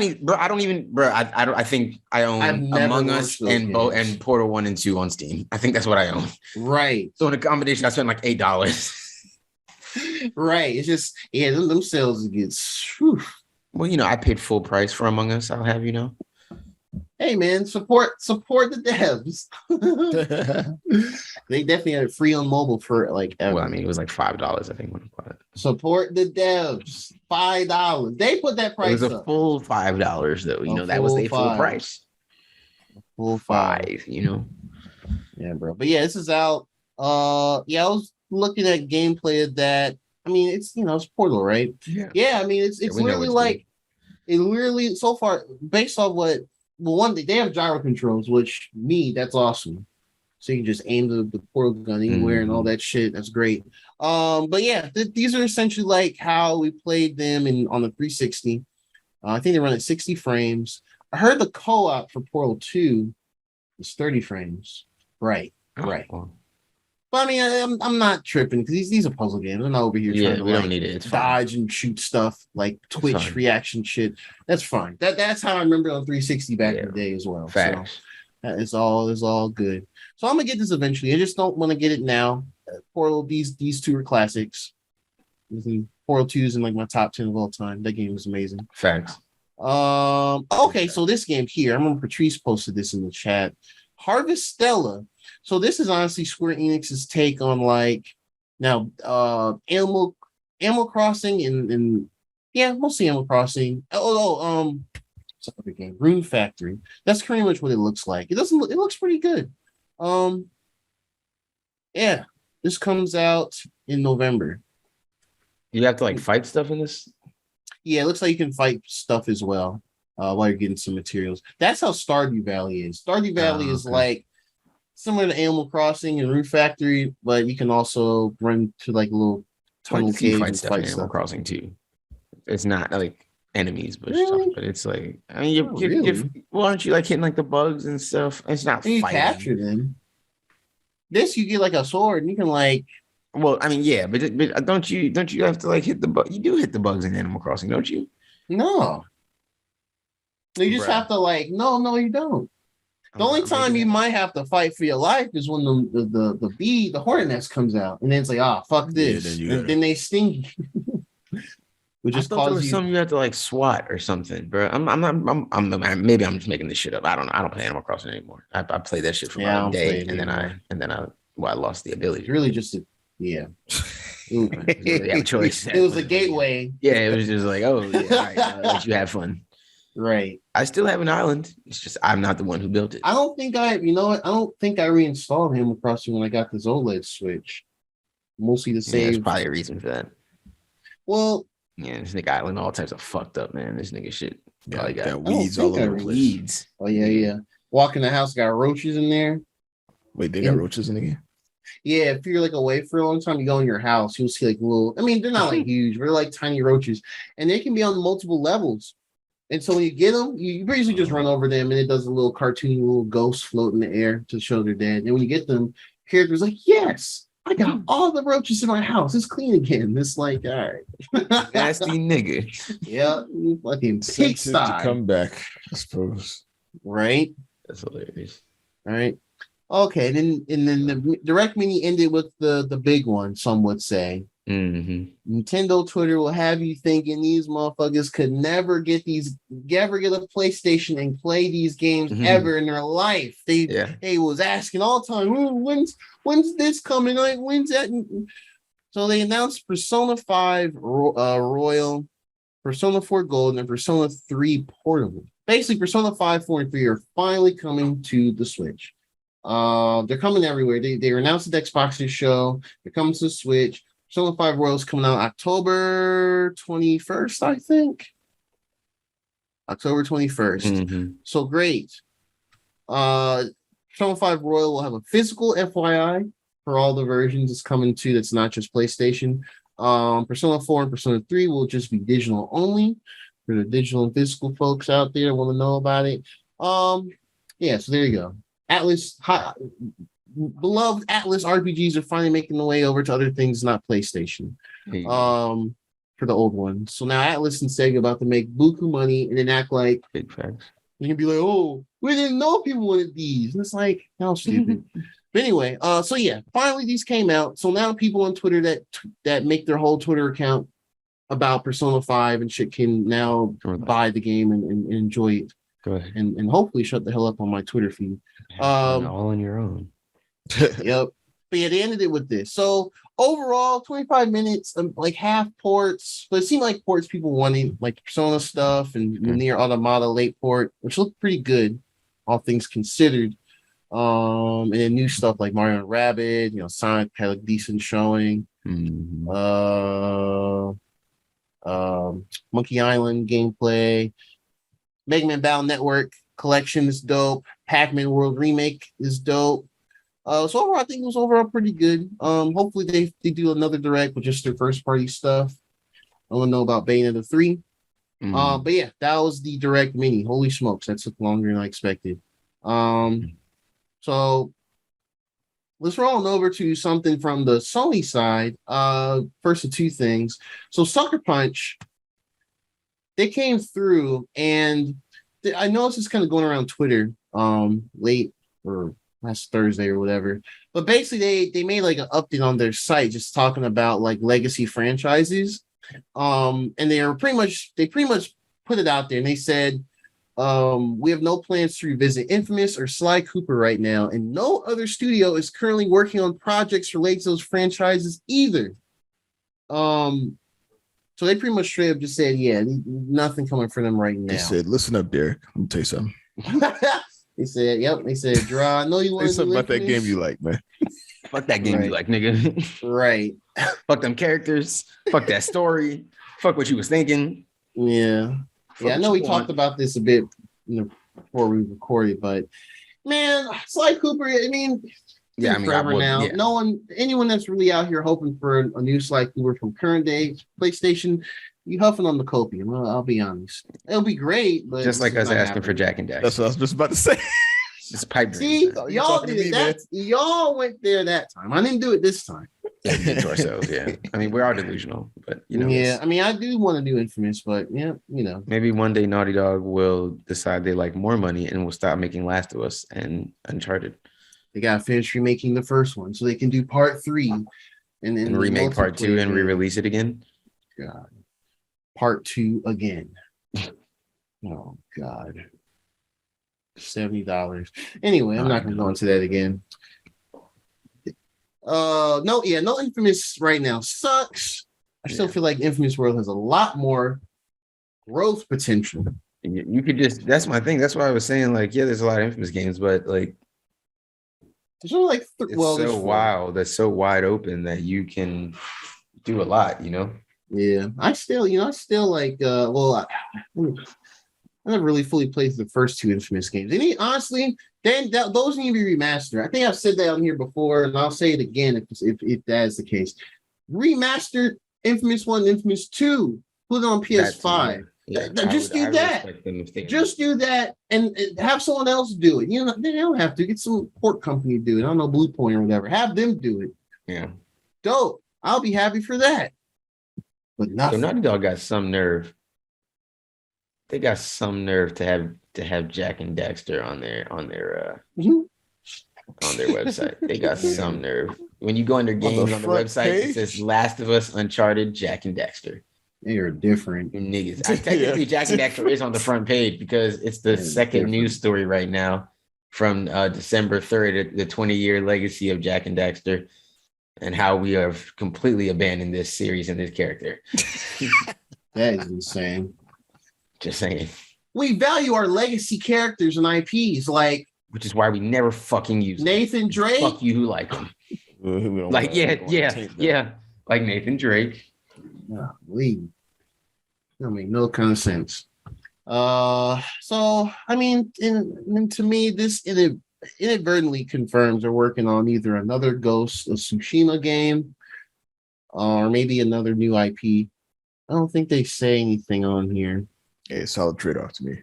think I own Among Us and Portal 1 and 2 on Steam. I think that's what I own. Right. So in a combination, I spent like $8. Right. It's just, yeah, them sales gets. Well, you know, I paid full price for Among Us. I'll have you know. Hey man, support the devs. They definitely had it free on mobile for like ever. Well, I mean, it was like $5, I think, when I bought it. Support the devs. $5. They put that price. It was a full $5 though. You know, that was the full price. Full five, you know. Yeah, bro. But yeah, this is out. Yeah, I was looking at gameplay of that. I mean, it's it's Portal, right? Yeah. I mean, it's literally like it literally so far based on what. Well, one thing they have gyro controls, which that's awesome. So you can just aim the portal gun anywhere and all that shit. That's great. But yeah, these are essentially like how we played them on the 360. I think they run at 60 frames. I heard the co-op for Portal 2 is 30 frames. Right. But I mean, I'm not tripping because these are puzzle games. I'm not over here trying to don't need it. It's dodge and shoot stuff like Twitch reaction shit. That's fine. That's how I remember on 360 back in the day as well. Facts. So it's all good. So I'm gonna get this eventually. I just don't want to get it now. Portal, these two are classics. Portal 2 is in like my top 10 of all time. That game is amazing. Facts. Okay, so this game here, I remember Patrice posted this in the chat. Harvestella. So this is honestly Square Enix's take on like now Animal Crossing and yeah, mostly Animal Crossing. What's the other game? Rune Factory. That's pretty much what it looks like. It looks pretty good. Yeah, this comes out in November. You have to like fight stuff in this? Yeah, it looks like you can fight stuff as well while you're getting some materials. That's how Stardew Valley is. Stardew Valley is like similar to Animal Crossing and Rune Factory, but you can also run to like a little tunnel cave and fight stuff. Animal Crossing too. It's not like enemies, but stuff. But it's like I mean, why aren't you like hitting like the bugs and stuff? It's not. You capture them. This you get like a sword and you can like. Well, I mean, yeah, but don't you have to like hit the bug? You do hit the bugs in Animal Crossing, don't you? No. You just have to like no, you don't. The only time you might have to fight for your life is when the hornet nest comes out, and then it's like, fuck this, and then they sting you. Which just causes you. Something you have to like SWAT or something, bro. I'm maybe I'm just making this shit up. I don't know. I don't play Animal Crossing anymore. I played that shit for about a day, and then I lost the ability. It's really just you have choice. It was a gateway. Yeah, it was just like, all right, I'll let you have fun. Right. I still have an island. It's just I'm not the one who built it. I don't think I reinstalled Animal Crossing when I got this OLED Switch. Mostly to save. There's probably a reason for that. Well, yeah, this nigga island all types of fucked up, man. This nigga shit. Yeah, got weeds all over the place. Weeds. Oh yeah. Walk in the house, got roaches in there. Wait, they got roaches in the game? Yeah, if you're like away for a long time, you go in your house, you'll see like little. I mean, they're not like huge, but they're like tiny roaches, and they can be on multiple levels. And so when you get them, you basically just run over them, and it does a little cartoony little ghost float in the air to show they're dead. And when you get them, characters like, yes, I got all the roaches in my house. It's clean again. It's like, all right, nasty nigga. Yeah, fucking pigsty to come back, I suppose. Right. That's hilarious. All right. Okay. Then the direct mini ended with the big one. Some would say. Mm-hmm. Nintendo Twitter will have you thinking these motherfuckers could never get a PlayStation and play these games ever in their life. They was asking all the time, when's this coming? Like, when's that? So they announced Persona 5 Royal, Persona 4 Gold, and Persona 3 Portable. Basically, Persona 5, 4, and 3 are finally coming to the Switch. They're coming everywhere. They announced the Xbox show. They're coming to the Switch. Persona 5 Royal's coming out October 21st, I think. October 21st. Mm-hmm. So great. Persona 5 Royal will have a physical FYI for all the versions it's coming to that's not just PlayStation. Persona 4 and Persona 3 will just be digital only for the digital and physical folks out there want to know about it. Yeah, so there you go. Beloved Atlas RPGs are finally making the way over to other things, not PlayStation. For the old one. So now Atlas and Sega about to make buku money and then act like big facts. You can be like, oh, we didn't know people wanted these. And it's like, how stupid. But anyway, so yeah, finally these came out. So now people on Twitter that make their whole Twitter account about Persona 5 and shit can now buy the game and enjoy it. Go ahead. And hopefully shut the hell up on my Twitter feed. All on your own. Yep. But yeah, they ended it with this. So overall, 25 minutes, like half ports, but it seemed like ports people wanted, like Persona stuff and Nier Automata late port, which looked pretty good, all things considered. And then new stuff like Mario and Rabbids, Sonic had a decent showing. Mm-hmm. Monkey Island gameplay, Mega Man Battle Network collection is dope. Pac-Man World Remake is dope. So overall, I think it was overall pretty good. Hopefully they do another direct with just their first party stuff. I want to know about Bayonetta 3. But yeah, that was the direct mini. Holy smokes, that took longer than I expected. So let's roll on over to something from the Sony side. First of two things. So SuckerPunch, they came through, and I noticed it's kind of going around Twitter late or last Thursday or whatever. But basically they made like an update on their site just talking about like legacy franchises. And they pretty much put it out there, and they said, we have no plans to revisit Infamous or Sly Cooper right now, and no other studio is currently working on projects related to those franchises either. So they pretty much straight up just said, yeah, nothing coming for them right now. They said, listen up, Derek. Let me tell you something. They said, yep. They said, Jahra, I know you want to say something about that game you like, man. Fuck that game you like, nigga. Right. Fuck them characters. Fuck that story. Fuck what you was thinking. Yeah. I know we talked about this a bit before we recorded, but man, Sly Cooper, I mean, forever now. Yeah. Anyone that's really out here hoping for a new Sly Cooper from current day PlayStation, you huffing on the copium. I'll be honest. It'll be great, but just like us asking for Jack and Daxter. That's what I was just about to say. It's pipe. See, y'all did that. Y'all went there that time. I didn't do it this time. To ourselves, yeah. I mean, we are delusional, but Yeah, I mean, I do want to do Infamous, but yeah, maybe one day Naughty Dog will decide they like more money and will stop making Last of Us and Uncharted. They gotta finish remaking the first one so they can do part 3 and remake part 2 and re-release it again. God, part 2 again. Oh God, $70. Anyway, I'm not gonna go into that again. No Infamous right now sucks. I still feel like Infamous World has a lot more growth potential. You could that's my thing. That's why I was saying, like, yeah, there's a lot of Infamous games, but like, there's only like it's so wild. That's so wide open that you can do a lot. Yeah, I still like. I never really fully played the first 2 Infamous games. And honestly, those need to be remastered. I think I've said that on here before, and I'll say it again if that is the case. Remastered Infamous 1, Infamous 2, put it on PS5. Just do that. Just do that and have someone else do it. They don't have to. Get some port company to do it. I don't know, Blue Point or whatever. Have them do it. Yeah. Dope. I'll be happy for that. But nothing. So Naughty Dog got some nerve. They got some nerve to have Jack and Daxter on their website. They got some nerve. When you go on their games on the website, it says Last of Us, Uncharted, Jack and Daxter. They are different. Niggas. Technically, Jack and Daxter is on the front page because it's the second news story right now from December 3rd, the 20-year legacy of Jack and Daxter, and how we have completely abandoned this series and this character. That is insane. Just saying. We value our legacy characters and IPs. Like, which is why we never fucking use Nathan Drake. Fuck you who like him. Like, yeah. Like Nathan Drake. That don't make no kind of sense. So I mean, to me, this inadvertently confirms they're working on either another Ghost of Tsushima game or maybe another new IP. I don't think they say anything on here. Yeah, solid trade-off to me.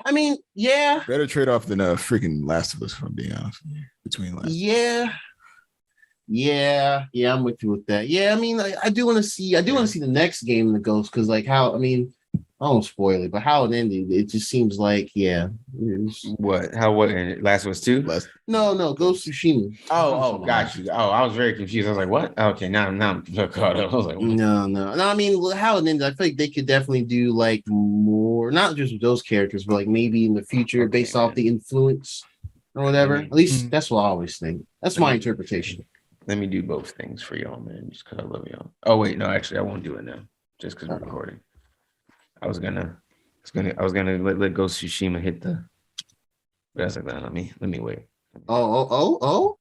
I mean, yeah. Better trade-off than a freaking Last of Us, if I'm being honest. Between Last Yeah, I'm with you with that. Yeah, I mean, I do want to see the next game in the Ghost, because like how, I mean, I won't spoil it, but how it ended, it just seems like, yeah. What ended? Last of Us 2? No, Ghost of Tsushima. Oh, got you. Oh, I was very confused. I was like, what? Okay, now I'm caught up. I was like, what? No. I mean, how it ended, I feel like they could definitely do like more, not just with those characters, but like maybe in the future based off the influence or whatever. At least that's what I always think. That's my interpretation. Let me do both things for y'all, man, just because I love y'all. Oh wait, no, actually, I won't do it now, just because we're recording. I was gonna let Ghost of Tsushima hit the. But I was like, no, let me wait. Oh!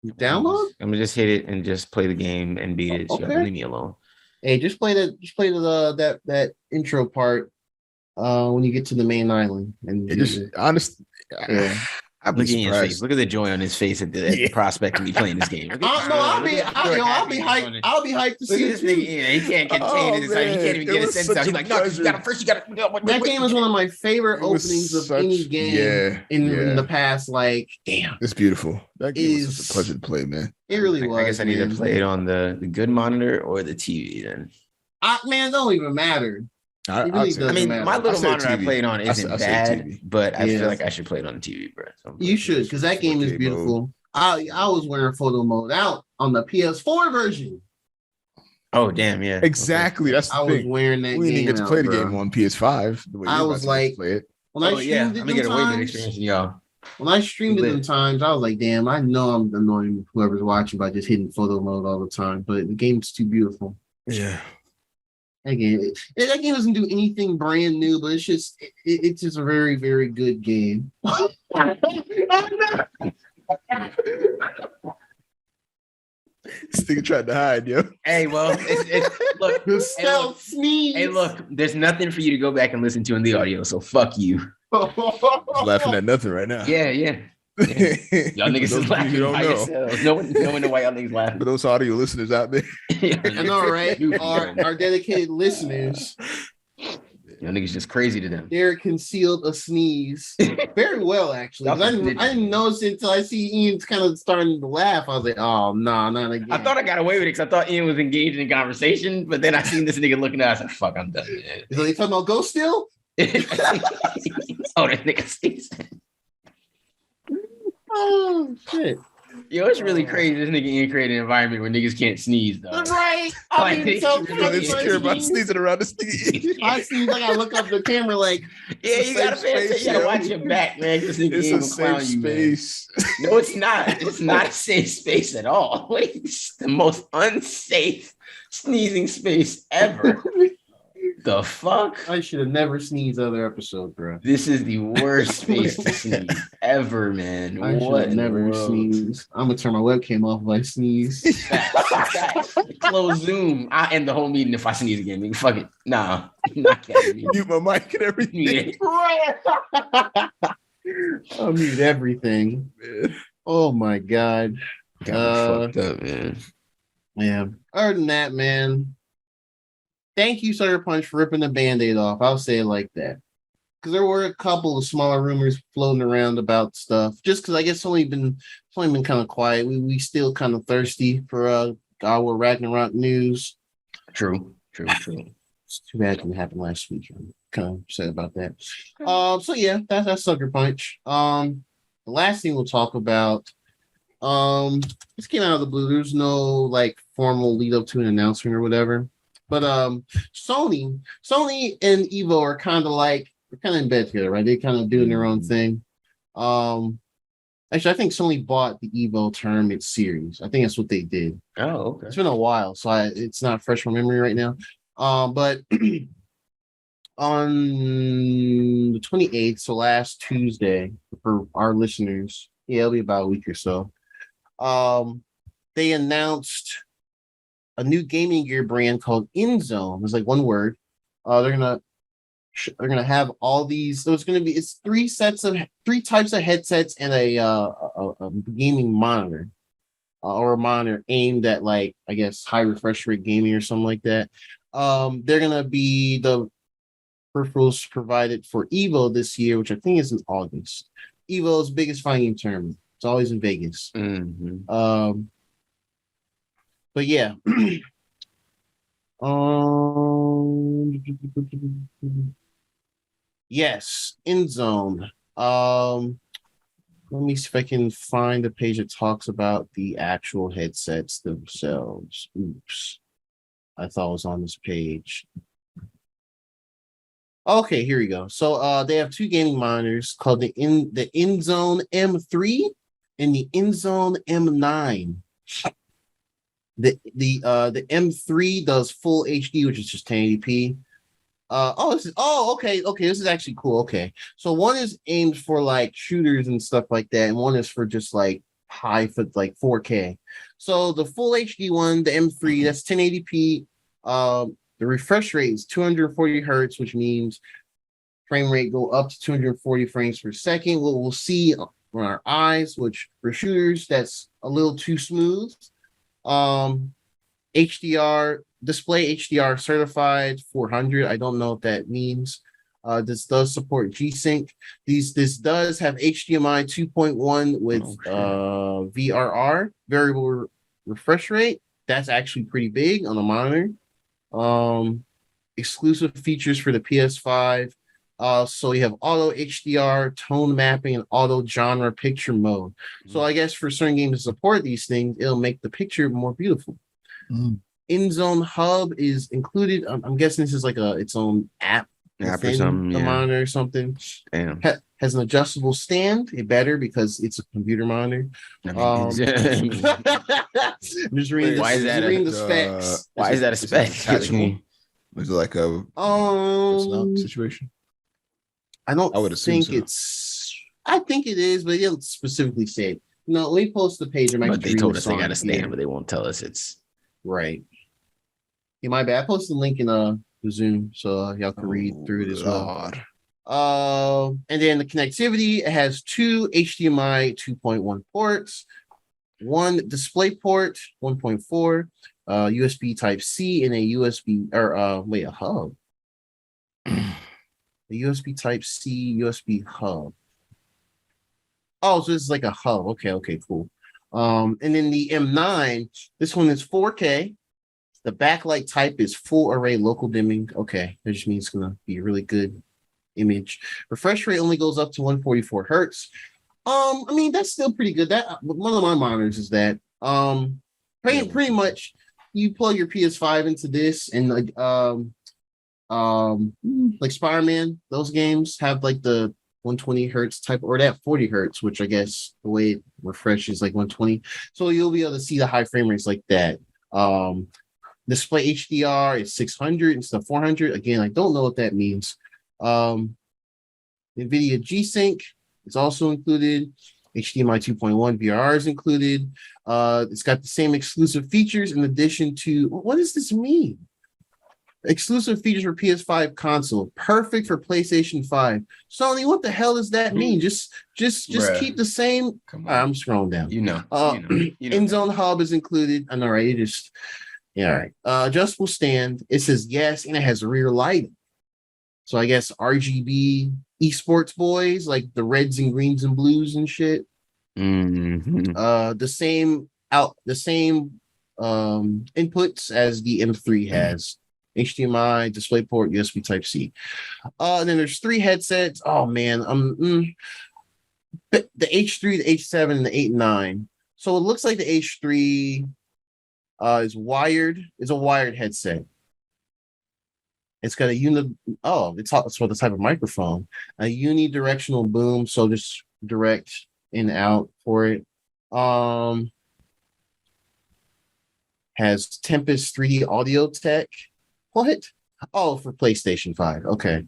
You download? I'm gonna just hit it and just play the game and beat it. So you leave me alone. Hey, just play that intro part when you get to the main island. And yeah. Look at Ian's face. Look at the joy on his face at the prospect of me playing this game. I'll be hyped to see this nigga. He can't contain it. He can't even get a sense out. He's like, no, you gotta. That game is one of my favorite openings of any game in the past. Like, damn, it's beautiful. That game was such a pleasure to play, man. It really was. I guess I need to play it on the good monitor or the TV then. Man, it don't even matter. My little monitor I played on isn't bad, but I feel like I should play it on the TV, bro. So you should, because that game is beautiful. I was wearing photo mode out on the PS4 version. Oh damn, yeah, exactly. That's the thing. I was wearing that. We didn't get to play the game on PS5. I was like, when I streamed it, I'm gonna get a way better experience than y'all. When I streamed it times, I was like, damn, I know I'm annoying whoever's watching by just hitting photo mode all the time, but the game's too beautiful. Yeah. Again, that game doesn't do anything brand new, but it's just a very, very good game. This nigga tried to hide, yo. Hey, well, look, the stealth sneeze. Hey, look, there's nothing for you to go back and listen to in the audio, so fuck you. Laughing at nothing right now. Yeah. Y'all niggas is laughing by yourselves. No one know why y'all niggas laughing. For those audio listeners out there. I know, right? Our dedicated listeners. Y'all niggas just crazy to them. Derek concealed a sneeze very well, actually. I didn't notice it until I see Ian's kind of starting to laugh. I was like, oh, no, not again. I thought I got away with it because I thought Ian was engaged in conversation, but then I seen this nigga looking at us. I said, fuck, I'm done. Is he talking about Ghost still? Oh, that nigga sneezed. Oh shit! Yo, it's really crazy. This nigga Ian created an environment where niggas can't sneeze, though. Right? I mean, so insecure about sneezing around this nigga. I sneeze, I gotta look up the camera, like, yeah, you gotta pay attention. You gotta watch your back, man. This nigga it's Ian a safe space. No, it's not. It's not a safe space at all. It's the most unsafe sneezing space ever. The fuck? I should have never sneezed other episode, bro. This is the worst space to sneeze ever, man. I should have never sneezed. I'm gonna turn my webcam off if I sneeze. Close Zoom. I end the whole meeting if I sneeze again. Nigga, fuck it. Nah, not mute my mic and everything. I'll mute everything. Man. Oh my god. Got me fucked up, man. Yeah. Other than that, man. Thank you, SuckerPunch, for ripping the Band-Aid off. I'll say it like that. Because there were a couple of smaller rumors floating around about stuff. Just because I guess it's only been kind of quiet. We still kind of thirsty for God War Ragnarok news. True. It's too bad it didn't happen last week. I'm kind of upset about that. So yeah, that's SuckerPunch. The last thing we'll talk about. This came out of the blue. There's no like formal lead up to an announcement or whatever. But Sony and Evo are kind of in bed together, right? They're kind of doing their own thing. Actually, I think Sony bought the Evo Tournament series. I think that's what they did. Oh, okay. It's been a while, so it's not fresh from memory right now. But On the 28th, so last Tuesday, for our listeners, it'll be about a week or so. They announced a new gaming gear brand called INZONE. It's like one word. They're gonna have all these. So it's three types of headsets and a gaming monitor, or a monitor aimed at, like, I guess, high refresh rate gaming or something like that. They're gonna be the peripherals provided for Evo this year, which I think is in August. Evo's biggest fighting tournament. It's always in Vegas. But yeah. Yes, INZONE. Let me see if I can find the page that talks about the actual headsets themselves. Oops. I thought it was on this page. Okay, here we go. So they have two gaming monitors called the INZONE M3 and the INZONE M9. The M3 does full HD, which is just 1080p. Okay. This is actually cool. Okay, so one is aimed for like shooters and stuff like that, and one is for just like high for like 4K. So the full HD one, the M3, that's 1080p. The refresh rate is 240 hertz, which means frame rate go up to 240 frames per second. What we'll see on our eyes, which for shooters, that's a little too smooth. HDR display HDR certified 400. I don't know what that means. This does support G-Sync. This does have HDMI 2.1 with VRR, variable refresh rate. That's actually pretty big on the monitor. Exclusive features for the PS5. So you have auto HDR, tone mapping, and auto genre picture mode. So I guess for certain games to support these things, it'll make the picture more beautiful. INZONE Hub is included. I'm guessing this is like its own app or something, the monitor or something. Damn. Has an adjustable stand. It better because it's a computer monitor. I'm just reading the specs. Why is that a spec? Was it like a situation? I would assume so. I think it is, but it'll specifically say. No, let me post the page. But they told us they got a stand, but they won't tell us it's right. Yeah, my bad. I posted the link in the Zoom, so y'all can read through it as well. And then the connectivity, it has two HDMI 2.1 ports, one display port 1.4, USB Type C, and a a hub. The USB Type C, USB hub. Oh, so this is like a hub. Okay, cool. And then the M9, this one is 4K. The backlight type is full array local dimming. Okay, that just means it's gonna be a really good image. Refresh rate only goes up to 144 hertz. I mean, that's still pretty good. That one of my monitors is that. Pretty much you plug your PS5 into this, and like Spider-Man, those games have like the 120 hertz type, or that 40 hertz, which I guess the way it refreshes like 120. So you'll be able to see the high frame rates like that. Display HDR is 600 instead of 400. Again, I don't know what that means. NVIDIA G-Sync is also included. HDMI 2.1 VRR is included. It's got the same exclusive features in addition to, what does this mean? Exclusive features for PS5 console, perfect for PlayStation 5. Sony, what the hell does that mean? Just keep the same. I'm scrolling down. INZONE Hub is included. I know, right? All right. Adjustable stand. It says yes, and it has rear lighting. So I guess RGB esports boys, like the reds and greens and blues and shit. The same inputs as the M3 has. HDMI, DisplayPort, USB Type C. And then there's 3 headsets. Oh man, the H3, the H7, and the 8-9. So it looks like the H3 is wired. It's a wired headset. It's got it's for the type of microphone. A unidirectional boom, so just direct in and out for it. Has Tempest 3D audio tech. What? Oh, for PlayStation 5. Okay.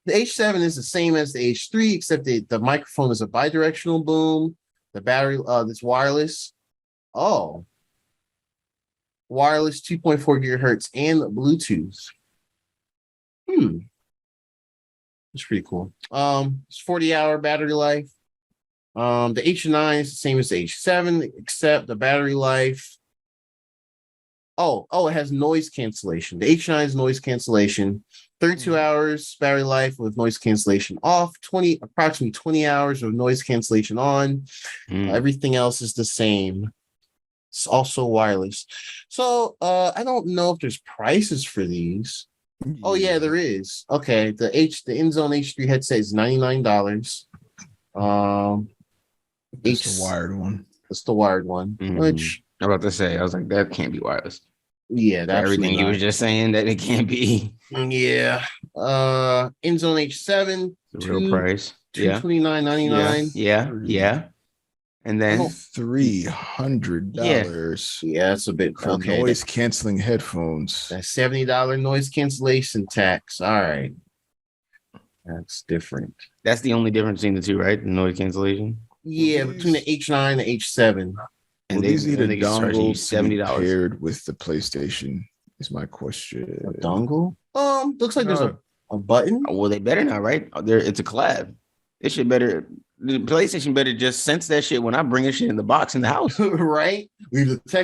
The H7 is the same as the H3, except the microphone is a bidirectional boom. The battery, that's wireless. Oh, wireless 2.4 gigahertz and Bluetooth. It's pretty cool. It's 40-hour battery life. The H9 is the same as the H7, except the battery life. It has noise cancellation. The H9 is noise cancellation. 32 hours battery life with noise cancellation off. Approximately 20 hours of noise cancellation on. Everything else is the same. It's also wireless. So I don't know if there's prices for these. Oh yeah, there is. Okay, the INZONE H3 headset is $99. It's the wired one. It's the wired one. Which I'm about to say, I was like, that can't be wireless. Yeah, that's everything you were just saying that it can't be. Yeah. INZONE H7, the real price. $229.99. Yeah. And then $300. Yeah, it's a bit okay. Noise canceling headphones. That $70 noise cancellation tax. All right. That's different. That's the only difference between the two, right? The noise cancellation. Yeah, between the H9 and the H7. And these need a dongle $70 paired with the PlayStation. Is my question. A dongle? Looks like there's a button. Well, they better not, right? It's a collab. It should better. The PlayStation better just sense that shit when I bring a shit in the box in the house, right?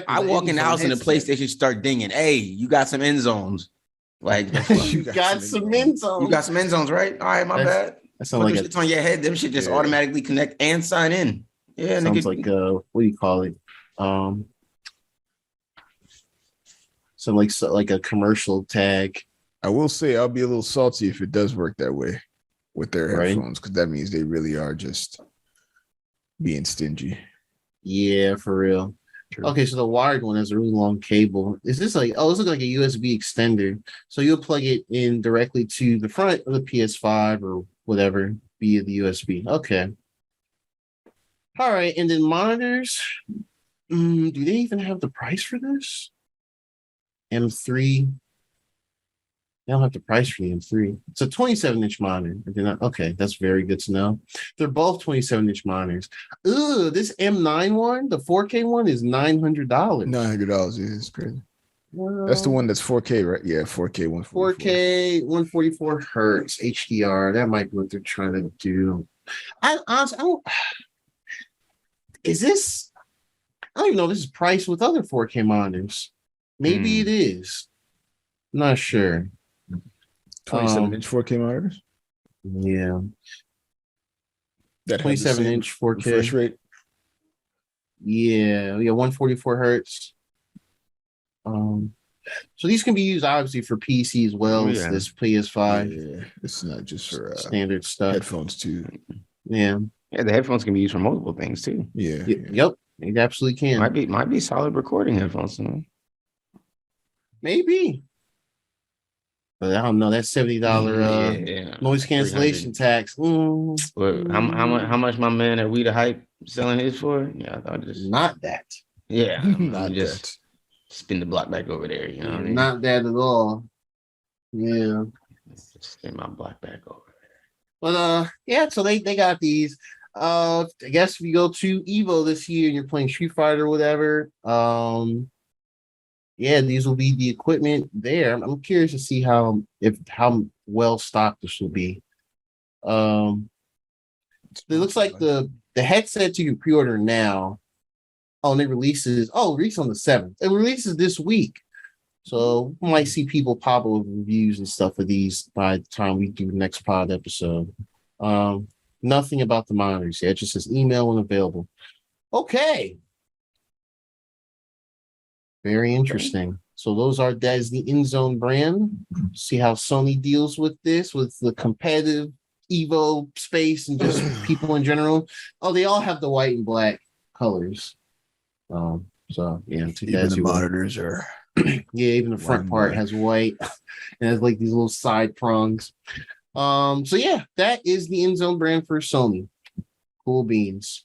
I walk in the house and the PlayStation start dinging. Hey, you got some end zones. Like you got some end zones. You got some end zones, right? All right, my bad. That sounds like it's on your head. Them shit just automatically connect and sign in. Yeah, sounds like what do you call it? So like a commercial tag. I will say I'll be a little salty if it does work that way with their headphones, because that means they really are just being stingy. Yeah, for real. True. Okay, so the wired one has a really long cable. Is this like, this looks like a USB extender. So you'll plug it in directly to the front of the PS5 or whatever via the USB. Okay. All right, and then monitors. Do they even have the price for this? M3. They don't have the price for the M3. It's a 27-inch monitor. Okay, that's very good to know. They're both 27-inch monitors. Ooh, this M9 one, the 4K one, is $900. $900 is crazy. Well, that's the one that's 4K, right? Yeah, 4K 144. 4K 144 hertz HDR. That might be what they're trying to do. I don't. Is this? I don't even know if this is priced with other 4K monitors. Maybe it is. I'm not sure. 27-inch 4K monitors? Yeah. That 27-inch 4K. Refresh rate? Yeah, 144 hertz. So these can be used obviously for PC as well as this PS5. Yeah, it's not just for standard stuff. Headphones too. Yeah. Yeah, the headphones can be used for multiple things too. Yeah. Yep. It absolutely can. Might be solid recording headphones. Maybe. But I don't know. That $70 noise cancellation tax. How much my man at We the Hype selling his for? Yeah, I thought just not that. Yeah, not just spin the block back over there. You know what I mean? Not that at all. Yeah. Spin my block back over there. But so they got these. I guess if you go to Evo this year and you're playing Street Fighter or whatever, these will be the equipment there. I'm curious to see how well stocked this will be. It looks like the headsets you can pre-order now. Oh, and it releases on the 7th. It releases this week. So we might see people pop up with reviews and stuff for these by the time we do the next pod episode. Nothing about the monitors yet. It just says email when available. Okay. Very interesting. So that is the INZONE brand. See how Sony deals with this, with the competitive Evo space and just people in general. Oh, they all have the white and black colors. So yeah, even the monitors are. Even the front part has white and has like these little side prongs. So yeah, that is the INZONE brand for Sony. Cool beans.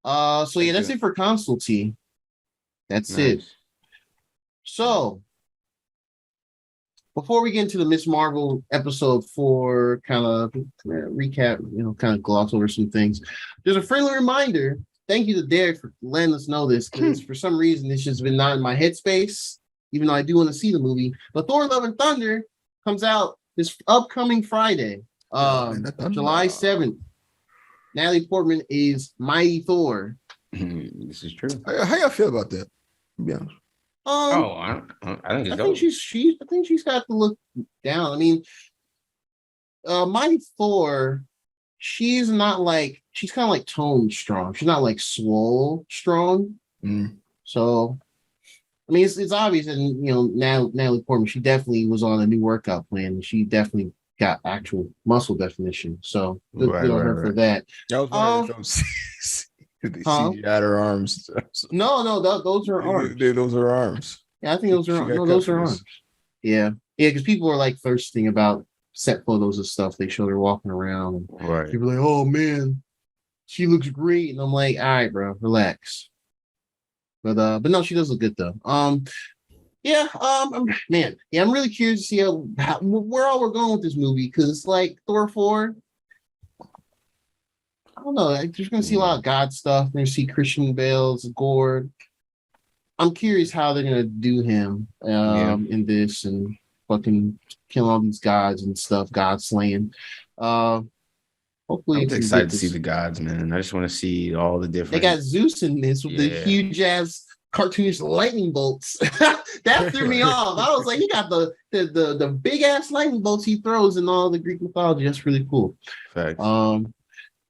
So yeah, that's it for console T. That's it. So before we get into the Miss Marvel episode 4, kind of recap, kind of gloss over some things. There's a friendly reminder. Thank you to Derek for letting us know this, because for some reason it's just been not in my headspace, even though I do want to see the movie. But Thor: Love and Thunder comes out this upcoming Friday, July 7th. Natalie Portman is Mighty Thor. This is true. How y'all feel about that? To be honest. I think she's got to look down. I mean, Mighty Thor, she's kind of like toned strong. She's not like swole strong. So, I mean, it's obvious, and now Natalie Portman, she definitely was on a new workout plan. And she definitely got actual muscle definition. So good on her for that. I was wondering if they CGI'd her arms. No, those are arms. Those are arms. Yeah, I think those are those are arms. Yeah, because people are like thirsting about set photos of stuff. They show her walking around, and right. People are like, "Oh man, she looks great," and I'm like, "All right, bro, relax." But no, she does look good though. Man, I'm really curious to see where all we're going with this movie, because it's like Thor 4. I don't know. You're going to see a lot of God stuff. We're going to see Christian Bale's Gord. I'm curious how they're going to do him in this, and fucking kill all these gods and stuff, God slaying. Hopefully, I'm excited to see the gods, man. I just want to see all the different. They got Zeus in this with the huge ass cartoonish lightning bolts. That threw me off. I was like, he got the big ass lightning bolts he throws in all the Greek mythology. That's really cool. Facts. So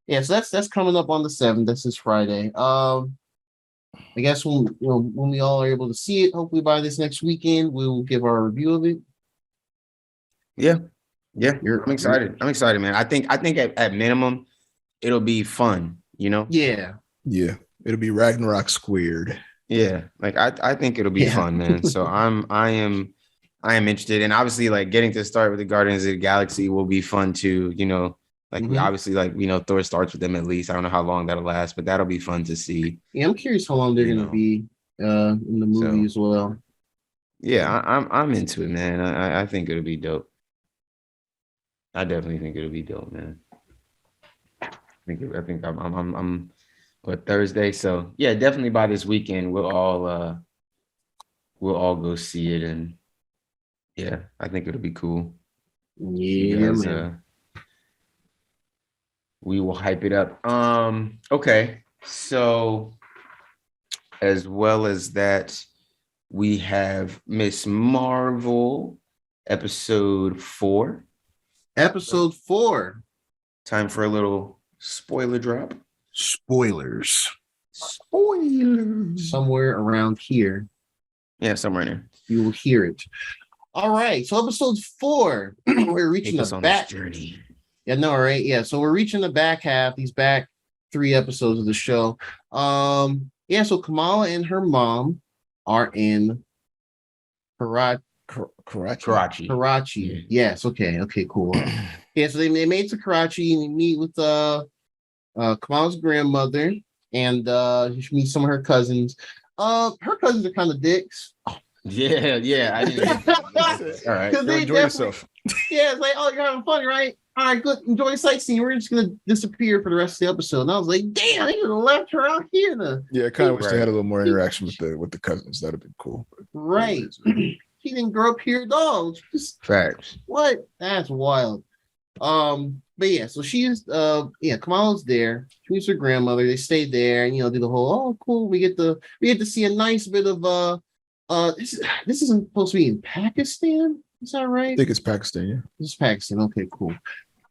that's coming up on the 7th. This is Friday. I guess when we all are able to see it, hopefully by this next weekend, we will give our review of it. Yeah. I'm excited. I'm excited, man. I think at minimum, it'll be fun. Yeah. It'll be Ragnarok squared. Yeah, like I think it'll be fun, man. So I am interested, and obviously, like, getting to start with the Guardians of the Galaxy will be fun too. We obviously, Thor starts with them at least. I don't know how long that'll last, but that'll be fun to see. Yeah, I'm curious how long they're gonna be in the movie as well. Yeah, I'm into it, man. I think it'll be dope. I definitely think it'll be dope, man. I think I'm Thursday. So yeah, definitely by this weekend we'll all go see it, and yeah, I think it'll be cool. Yeah, man. We will hype it up. Okay, so as well as that, we have Miss Marvel episode 4. Episode 4. Time for a little spoiler drop. Spoilers. Somewhere around here. Yeah, somewhere in there. You will hear it. All right. So episode 4. We're reaching the back journey. Yeah, no, right? Yeah. So we're reaching the back half, these back 3 episodes of the show. So Kamala and her mom are in Karachi. Yeah. Yes. Okay, cool. Yeah, so they made it to Karachi and they meet with Kamala's grandmother, and she meets some of her cousins. Her cousins are kind of dicks. Yeah. I didn't. All right. Enjoy yourself. Yeah, it's like, oh, you're having fun, right? All right, good. Enjoy sightseeing. We're just gonna disappear for the rest of the episode. And I was like, damn, they could have left her out here. Yeah, I kind of wish they had a little more interaction with the cousins. That'd have been cool. Right. She didn't grow up here at all. Just facts. What? That's wild. But yeah, so she's Kamala's there. She meets her grandmother. They stay there and do the whole cool. We get to see a nice bit of this isn't supposed to be in Pakistan. Is that right? I think it's Pakistan, yeah. It's Pakistan. Okay, cool.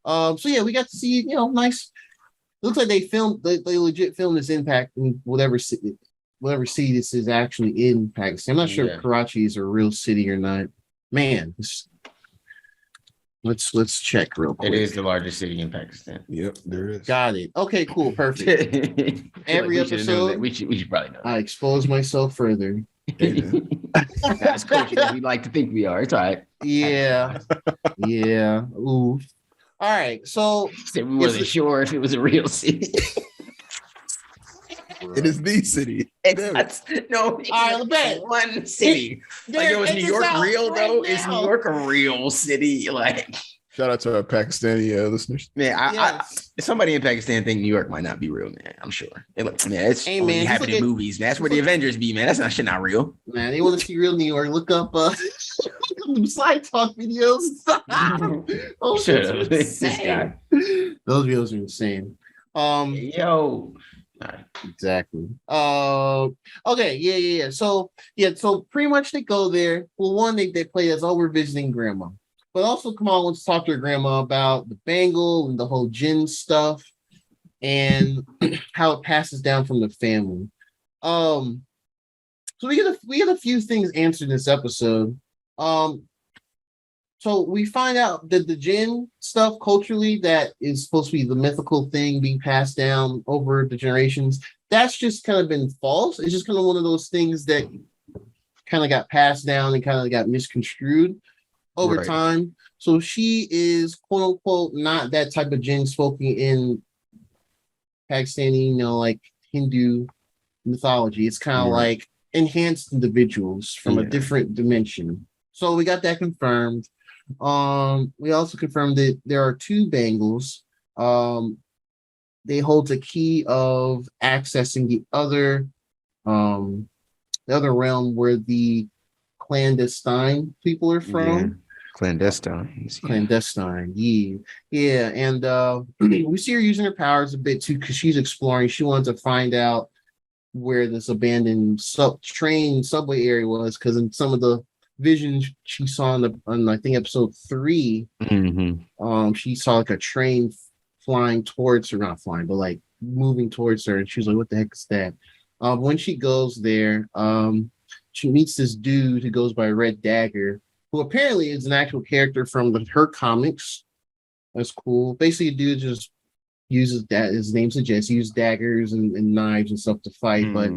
So yeah, we got to see, nice. Looks like they legit filmed this impact in whatever city this is actually in Pakistan. I'm not sure if Karachi is a real city or not. Man, let's check real quick. It is the largest city in Pakistan. Yep, there is. Got it. Okay, cool, perfect. Every episode, we should probably know. I expose myself further. That's coaching. We like to think we are. It's all right. Yeah. Ooh. All right. So we wasn't sure if it was a real city. bro. It is the city. No, it's one city. Like, yo, is New York real though? Is New York a real city? Like, shout out to our Pakistani listeners. Man, I somebody in Pakistan think New York might not be real, man. I'm sure. It's only happening in movies, man. That's where the Avengers be, man. That's not shit, not real. Man, they want to see real New York. Look up slide talk videos. This guy. Those videos are insane. Yo. Exactly. Okay, yeah. So pretty much they go there. Well, one they play as we're visiting grandma. But also Kamala wants to talk to her grandma about the bangle and the whole jinn stuff and how it passes down from the family. So we get a few things answered in this episode. So we find out that the jinn stuff culturally that is supposed to be the mythical thing being passed down over the generations, that's just kind of been false. It's just kind of one of those things that kind of got passed down and kind of got misconstrued over time. So she is quote unquote not that type of jinn spoken in Pakistani, like Hindu mythology. It's kind of like enhanced individuals from a different dimension. So we got that confirmed. We also confirmed that there are two bangles. They hold the key of accessing the other realm where the clandestine people are from. Clandestine, yeah. And we see her using her powers a bit too because she's exploring. She wants to find out where this abandoned subway area was, because in some of the visions she saw on I think episode 3, she saw like a train flying towards her, not flying, but like moving towards her, and she was like, "What the heck is that?" When she goes there, she meets this dude who goes by Red Dagger, who apparently is an actual character from her comics. That's cool. Basically, a dude just uses that, his name suggests, uses daggers and knives and stuff to fight, but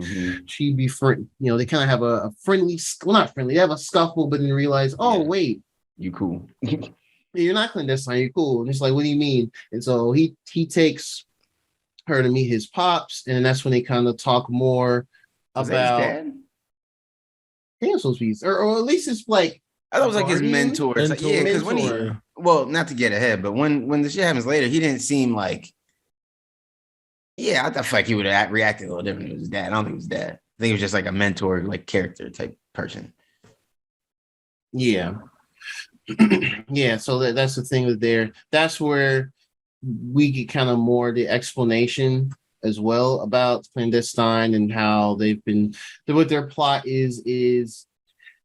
she befriend, they kind of have a friendly, well, not friendly, they have a scuffle, but then realize, wait, you cool. You're not clandestine, you're cool. And it's like, what do you mean? And so he takes her to meet his pops, and that's when they kind of talk more about his dad? Supposed to be, or at least it's like, I thought it was like his mentor. Like, yeah, because when not to get ahead, but when the shit happens later, he didn't seem like, I thought like he would have reacted a little different with his dad. I don't think it was dad. I think it was just like a mentor, like character type person. Yeah. Yeah, so that's the thing with there. That's where we get kind of more the explanation as well about clandestine and how they've been, what their plot is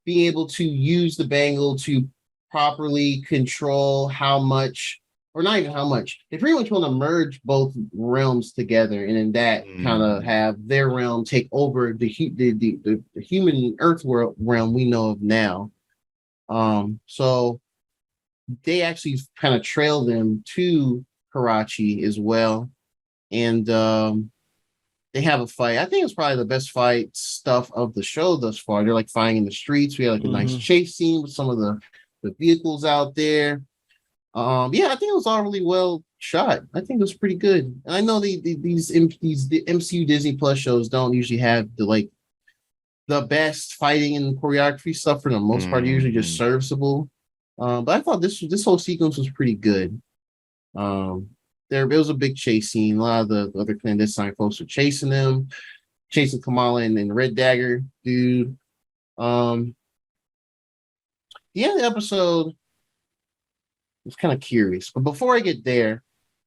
being able to use the bangle to properly control how much, or not even how much, they pretty much want to merge both realms together, and in that kind of have their realm take over the human Earth world realm we know of now. So they actually kind of trail them to Karachi as well, and they have a fight. I think it's probably the best fight stuff of the show thus far. They're like fighting in the streets. We had like a nice chase scene with some of the vehicles out there. I think it was all really well shot. I think it was pretty good. And I know these MCU Disney Plus shows don't usually have the best fighting and choreography stuff for the most part. Usually just serviceable. But I thought this whole sequence was pretty good. It was a big chase scene. A lot of the other clandestine folks were chasing them, chasing Kamala and Red Dagger dude. The episode was kind of curious, but before I get there,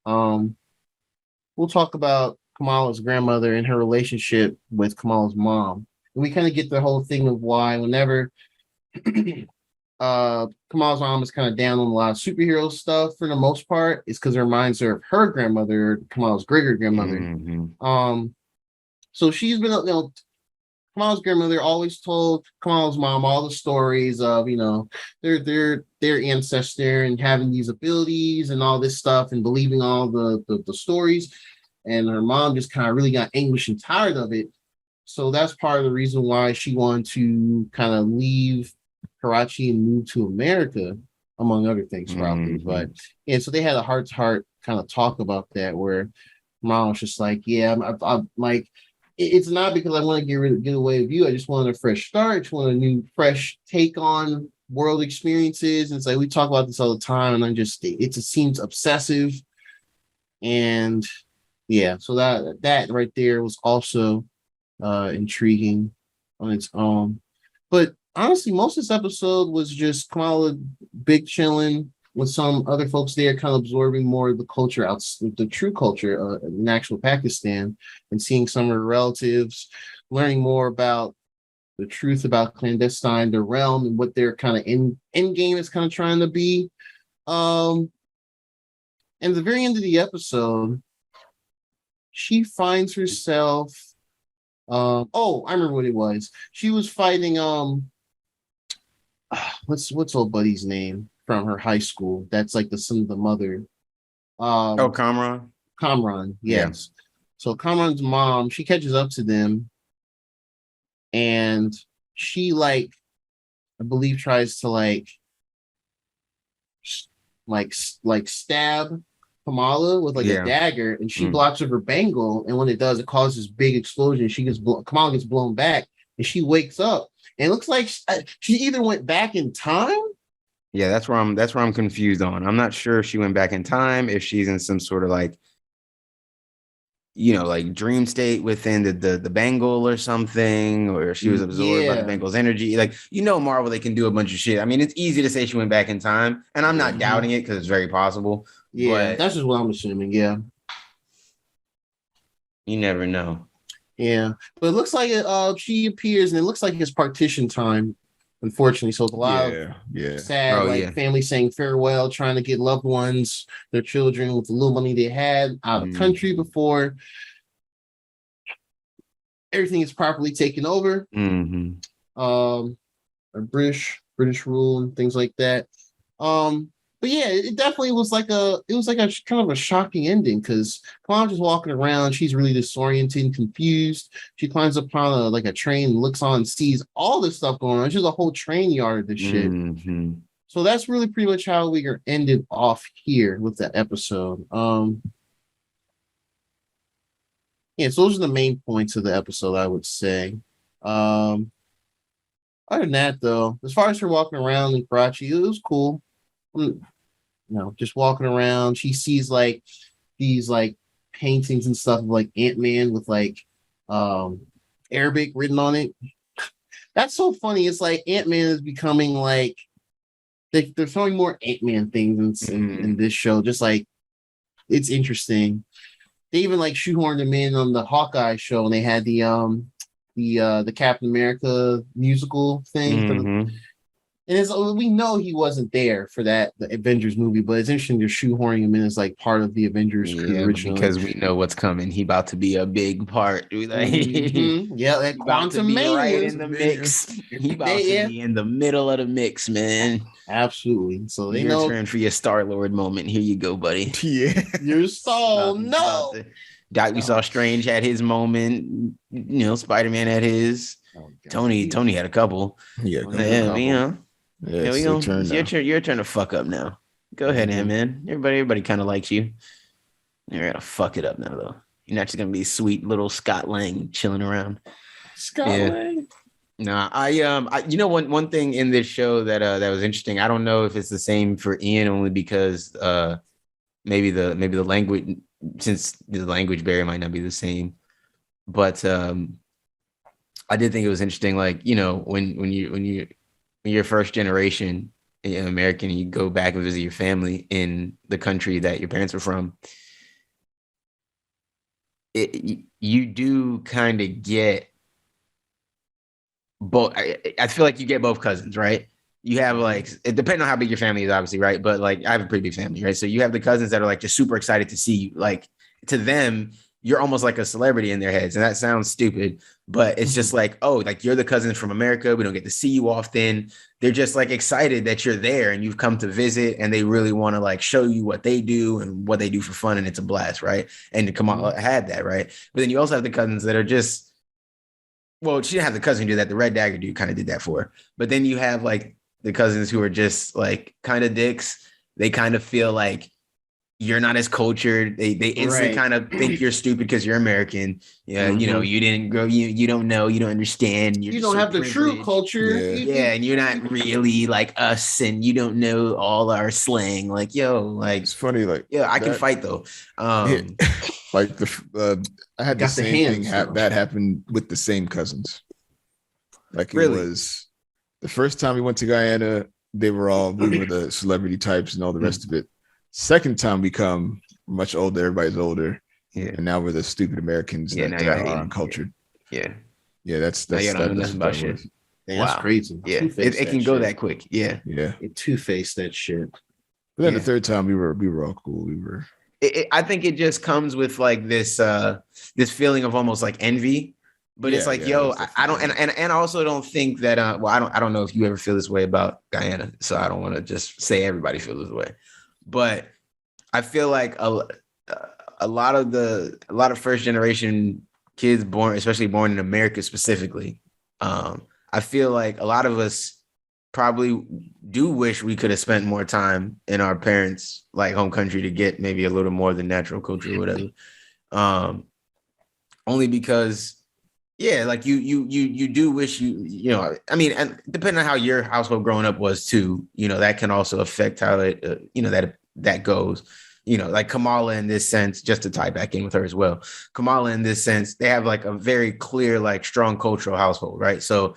we'll talk about Kamala's grandmother and her relationship with Kamala's mom, and we kind of get the whole thing of why whenever Kamala's mom is kind of down on a lot of superhero stuff for the most part, is because it reminds her of her grandmother, Kamala's great grandmother. So she's been, Kamala's grandmother always told Kamala's mom all the stories of, their ancestor and having these abilities and all this stuff and believing all the stories. And her mom just kind of really got anguished and tired of it. So that's part of the reason why she wanted to kind of leave Karachi and move to America, among other things, probably. But so they had a heart-to-heart kind of talk about that, where mom was just like, I'm like, it's not because I want to get away with you. I just want a fresh start. Just want a new, fresh take on world experiences. And it's like we talk about this all the time, and it just seems obsessive. And yeah, so that right there was also intriguing on its own. But honestly, most of this episode was just Kamala big chilling with some other folks there, kind of absorbing more of the culture, the true culture in actual Pakistan, and seeing some of her relatives, learning more about the truth about clandestine, the realm, and what their kind of end game is kind of trying to be. And at the very end of the episode, she finds herself. I remember what it was. She was fighting. What's old buddy's name from her high school? That's like the son of the mother. Kamran. Kamran, yes. Yeah. So Kamran's mom, she catches up to them, and she I believe tries to stab Kamala with a dagger, and she blocks with her bangle, and when it does, it causes big explosion. Kamala gets blown back, and she wakes up, and it looks like she either went back in time. Yeah, that's where I'm confused on. I'm not sure if she went back in time, if she's in some sort of dream state within the bangle or something, or she was absorbed by the bangle's energy. Marvel, they can do a bunch of shit. I mean, it's easy to say she went back in time, and I'm not doubting it because it's very possible. Yeah, that's just what I'm assuming. Yeah, you never know. Yeah, but it looks like she appears, and it looks like it's partition time. Unfortunately, so it's a lot of sad family saying farewell, trying to get loved ones, their children, with the little money they had out of country before everything is properly taken over. British rule and things like that. But yeah, it definitely was like a kind of a shocking ending, because Kamala's just walking around. She's really disoriented and confused. She climbs upon a train, looks on, and sees all this stuff going on. She's a whole train yard of this shit. So that's really pretty much how we are ended off here with that episode. So those are the main points of the episode, I would say. Other than that, though, as far as her walking around in Karachi, it was cool. Just walking around, she sees these paintings and stuff of Ant-Man with Arabic written on it. That's so funny. It's like Ant-Man is becoming they're showing more Ant-Man things in this show. Just it's interesting. They even shoehorned him in on the Hawkeye show, and they had the Captain America musical thing. And we know he wasn't there for the Avengers movie, but it's interesting they're shoehorning him in as part of the Avengers crew originally. Because we know what's coming. He about to be a big part. Yeah, that quantum right in the mix. He about to be in the middle of the mix, man. Absolutely. So they your turn for your Star-Lord moment. Here you go, buddy. Yeah, you're so no. We saw Strange had his moment. Spider-Man had his. Tony had a couple. Yeah, it's your turn to fuck up now. Go ahead, man. Everybody kind of likes you. You're gonna fuck it up now, though. You're not just gonna be sweet little Scott Lang chilling around. Lang. Nah, I one thing in this show that was interesting. I don't know if it's the same for Ian, only because maybe the language, since the language barrier might not be the same, but I did think it was interesting. When you're first generation American and you go back and visit your family in the country that your parents were from, you do kind of get both. I feel like you get both cousins, right? You have it depends on how big your family is, obviously, right? But I have a pretty big family, right? So you have the cousins that are just super excited to see you. To them, you're almost like a celebrity in their heads. And that sounds stupid, but it's just you're the cousin from America. We don't get to see you often. They're just excited that you're there and you've come to visit, and they really want to show you what they do and what they do for fun. And it's a blast. Right. And Kamala had that. Right. But then you also have the cousins that are just, well, she didn't have the cousin do that. The Red Dagger dude kind of did that for her. But then you have the cousins who are just kind of dicks. They kind of feel you're not as cultured. They instantly kind of think you're stupid because you're American. Yeah, you know, you didn't grow, you don't know, you don't understand. You don't have the true culture. Yeah, and you're not really like us, and you don't know all our slang. Like, yo, like it's funny, like I can fight though. Like I had the same thing that happened with the same cousins. Like it was the first time we went to Guyana, we were the celebrity types and all the rest of it. Second time we come much older, everybody's older, and now we're the stupid Americans that are uncultured. Yeah, that's about shit. That's crazy. Yeah, it can go that quick. Yeah. It two-faced that shit. But then the third time we were all cool. I think it just comes with like this feeling of almost like envy. But it's like, yo, I don't, and I also don't think that, I don't know if you ever feel this way about Guyana, so I don't want to just say everybody feels this way, but I feel like a lot of first generation kids especially born in America specifically, I feel like a lot of us probably do wish we could have spent more time in our parents' like home country to get maybe a little more than natural culture or whatever. Only because, yeah, like you do wish you know, I mean, and depending on how your household growing up was too, you know, that can also affect how it, you know, that goes, you know, like Kamala in this sense, just to tie back in with her as well. Kamala in this sense, they have like a very clear, like strong cultural household, right? So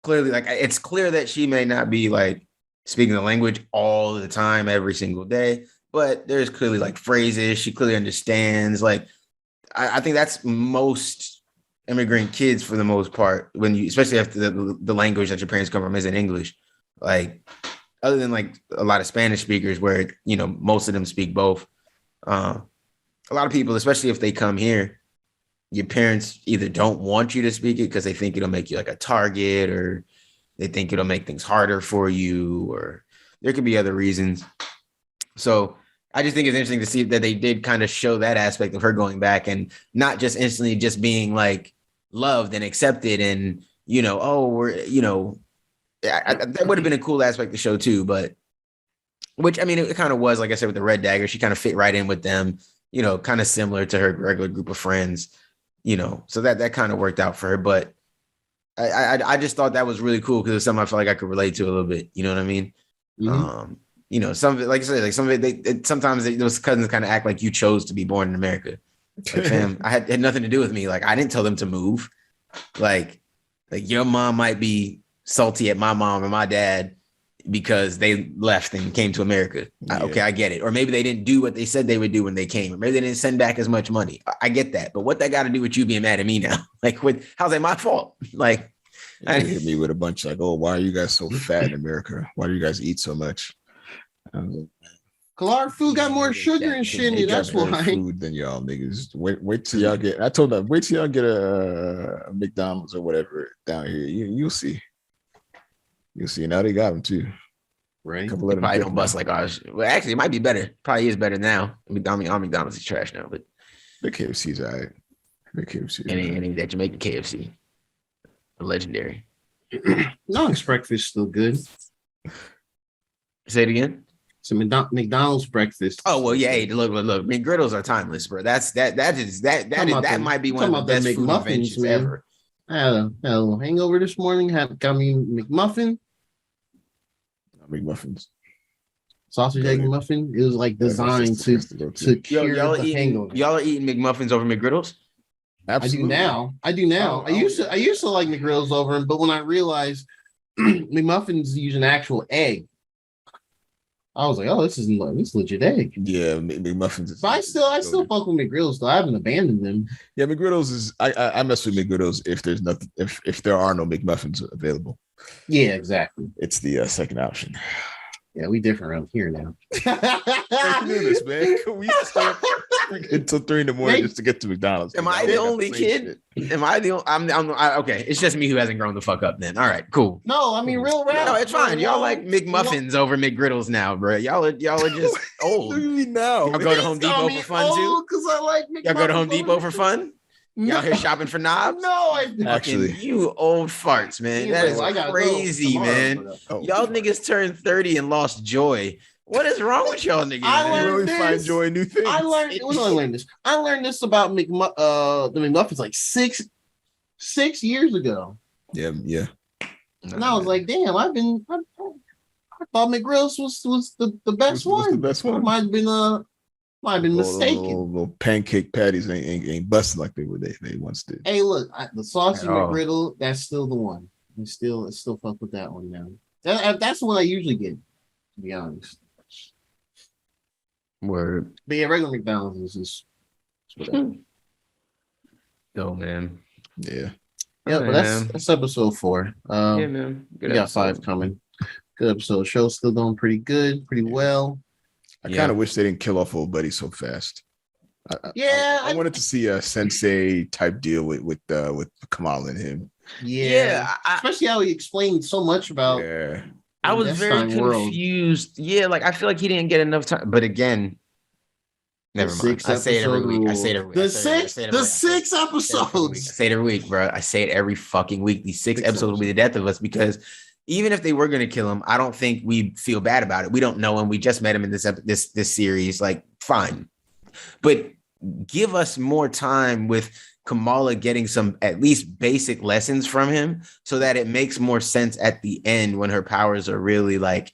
clearly, like it's clear that she may not be like speaking the language all the time, every single day, but there's clearly like phrases she clearly understands. Like I think that's most immigrant kids for the most part, when you, especially after the language that your parents come from isn't English, like other than like a lot of Spanish speakers where, you know, most of them speak both. A lot of people, especially if they come here, your parents either don't want you to speak it because they think it'll make you like a target, or they think it'll make things harder for you, or there could be other reasons. So I just think it's interesting to see that they did kind of show that aspect of her going back and not just instantly just being like loved and accepted and, you know, oh, we're, you know, that would have been a cool aspect to show too. But which, I mean, it kind of was, like I said, with the Red Dagger, she kind of fit right in with them, you know, kind of similar to her regular group of friends, you know, so that kind of worked out for her. But I just thought that was really cool because it's something I felt like I could relate to a little bit. You know what I mean? Mm-hmm. You know, some of it, like I said, like some of it, sometimes those cousins kind of act like you chose to be born in America. Like, fam, I had nothing to do with me. Like, I didn't tell them to move. Like your mom might be salty at my mom and my dad because they left and came to America. Yeah. Okay, I get it. Or maybe they didn't do what they said they would do when they came. Or maybe they didn't send back as much money. I get that. But what that got to do with you being mad at me now? Like, how's that my fault? Like, they hit me with a bunch like, oh, why are you guys so fat in America? Why do you guys eat so much? Our food got more sugar and shit in it. That's why. Food than y'all niggas. Wait till y'all get. I told them, wait till y'all get a McDonald's or whatever down here. You'll see. You'll see. Now they got them too. Right. Probably don't bust like ours. Well, actually, it might be better. Probably is better now. McDonald's is trash now, but the KFC's all right. The KFC. Any that Jamaican KFC, legendary. McDonald's breakfast still good. Say it again. So McDonald's breakfast. Oh well, yeah. Hey, look. McGriddles are timeless, bro. That might be one of the best food inventions ever. I had a little hangover this morning. Got me McMuffin. McMuffins. Sausage egg muffin. It was like designed to cure the hangover. Y'all are eating McMuffins over McGriddles? Absolutely. I do now. I used to like McGriddles over them, but when I realized McMuffins use an actual egg, I was like, oh, this is legit egg. Yeah, McMuffins. But I still fuck with McGriddles though. I haven't abandoned them. Yeah, McGriddles is I mess with McGriddles if there's nothing if there are no McMuffins available. Yeah, exactly. It's the second option. Yeah, we different around here now. This, man. We used to start until 3 in the morning just to get to McDonald's. Am I the only kid? Am I the only? I'm okay. It's just me who hasn't grown the fuck up. Then all right, cool. No, I mean real rap. No, it's fine. Y'all like McMuffins over McGriddles now, bro. Y'all are just old. Look at me now. Y'all go to Home Depot for fun too. Because I like McMuffins. Y'all go to Home Depot for fun. Y'all here shopping for knobs? No, actually, you old farts, man. That is crazy, man. Y'all niggas turned 30 and lost joy What is wrong with y'all niggas? I learned this. Find joy in new things. I learned this. I learned this about the McMuffins like six years ago. Yeah. And I was like, damn, I thought McGrill's was the best one. The best one. Might have been mistaken. Little pancake patties ain't busting like they once did. Hey, look, the saucy McGriddle, that's still the one. It's still fuck with that one now. That's the one I usually get, to be honest. Word. But yeah, regular McDonald's is whatever. Yo, man. Yeah. Yeah, but that's episode 4. Yeah, man. We got 5 coming. Good episode. Show's still going pretty good, pretty well. I kind of wish they didn't kill off old buddy so fast. I wanted to see a sensei type deal with Kamal and him. Yeah, especially how he explained so much about. Yeah, I was very confused. World. Yeah, like I feel like he didn't get enough time. But again, never mind. I say it every week. I say it every week. The 6 episodes. I say it every week, bro. I say it every fucking week. These 6 episodes will be the death of us because even if they were going to kill him, I don't think we'd feel bad about it. We don't know him. We just met him in this series. Like, fine. But give us more time with Kamala getting some at least basic lessons from him so that it makes more sense at the end when her powers are really like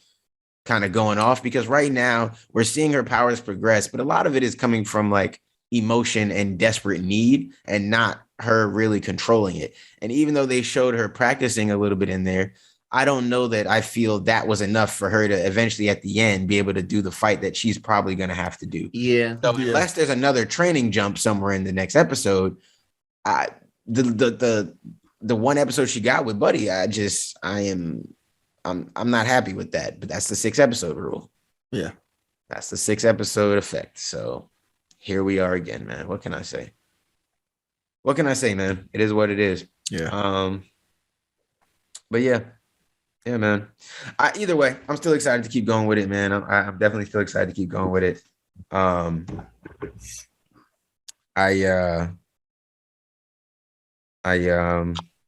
kind of going off. Because right now we're seeing her powers progress, but a lot of it is coming from like emotion and desperate need and not her really controlling it. And even though they showed her practicing a little bit in there, I don't know that I feel that was enough for her to eventually at the end be able to do the fight that she's probably going to have to do. Yeah. So unless there's another training jump somewhere in the next episode, the one episode she got with Buddy, I'm not happy with that, but that's the 6 episode rule. Yeah. That's the 6 episode effect. So here we are again, man. What can I say? What can I say, man? It is what it is. Yeah. But yeah. Yeah, man. Either way, I'm still excited to keep going with it, man. I'm definitely still excited to keep going with it.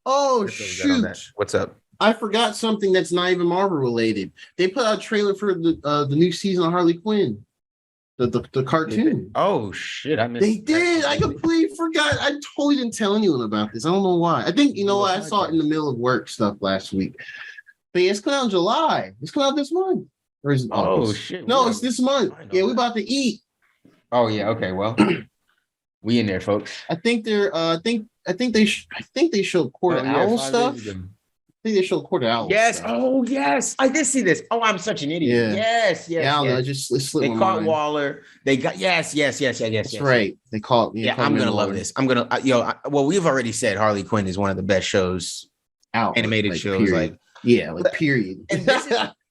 Oh shoot! What's up? I forgot something that's not even Marvel related. They put out a trailer for the new season of Harley Quinn, the cartoon. Oh shit! I missed. They did. I completely forgot. I totally didn't tell anyone about this. I don't know why. I think what? I saw it in the middle of work stuff last week. But yeah, it's coming out in July. It's coming out this month. Or is it August? Oh shit! No, it's this month. Yeah, we about to eat. Oh yeah. Okay. Well, we in there, folks. I think they're. I think they showed quarter owl stuff. I think they showed quarter owl. Yes. Stuff. Oh yes. I did see this. Oh, I'm such an idiot. Yeah. Yes. Yeah. I don't know. It slipped they my caught mind. Waller. They got yes. That's right. They caught. Yeah. I'm gonna love this. I'm gonna. Well, we've already said Harley Quinn is one of the best shows. Animated shows. Period. Period. And